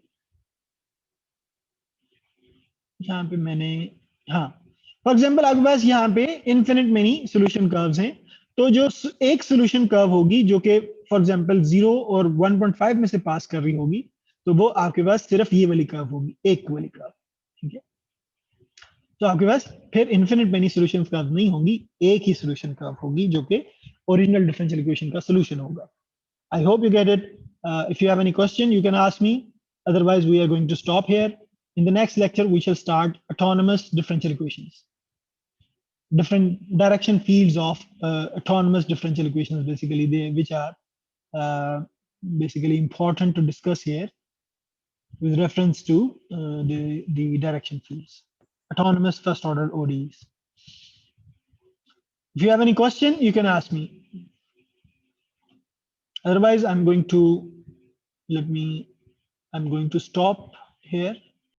मैंने, हाँ, फॉर एग्जाम्पल आपके पास यहाँ पे इन्फिनिट मेनी सॉल्यूशन कर्व्स हैं, तो जो एक सॉल्यूशन कर्व होगी जो कि फॉर एग्जाम्पल 0 और 1.5 में से पास कर रही होगी, तो वो आपके पास सिर्फ ये वाली कर्व होगी, एक वाली कर्व, ठीक है। तो आपके पास फिर इन्फिनिट मेनी सॉल्यूशन कर्व नहीं होंगी, एक ही सॉल्यूशन कर्व होगी जो कि ओरिजिनल डिफरेंशियल इक्वेशन का सॉल्यूशन होगा। I hope you get it. If you have any question you can ask me, otherwise we are going to stop here. In the next lecture we shall start autonomous differential equations, different direction fields of autonomous differential equations, basically they which are basically important to discuss here with reference to the direction fields, autonomous first order ODEs. If you have any question, you can ask me. Otherwise, I'm going to stop here.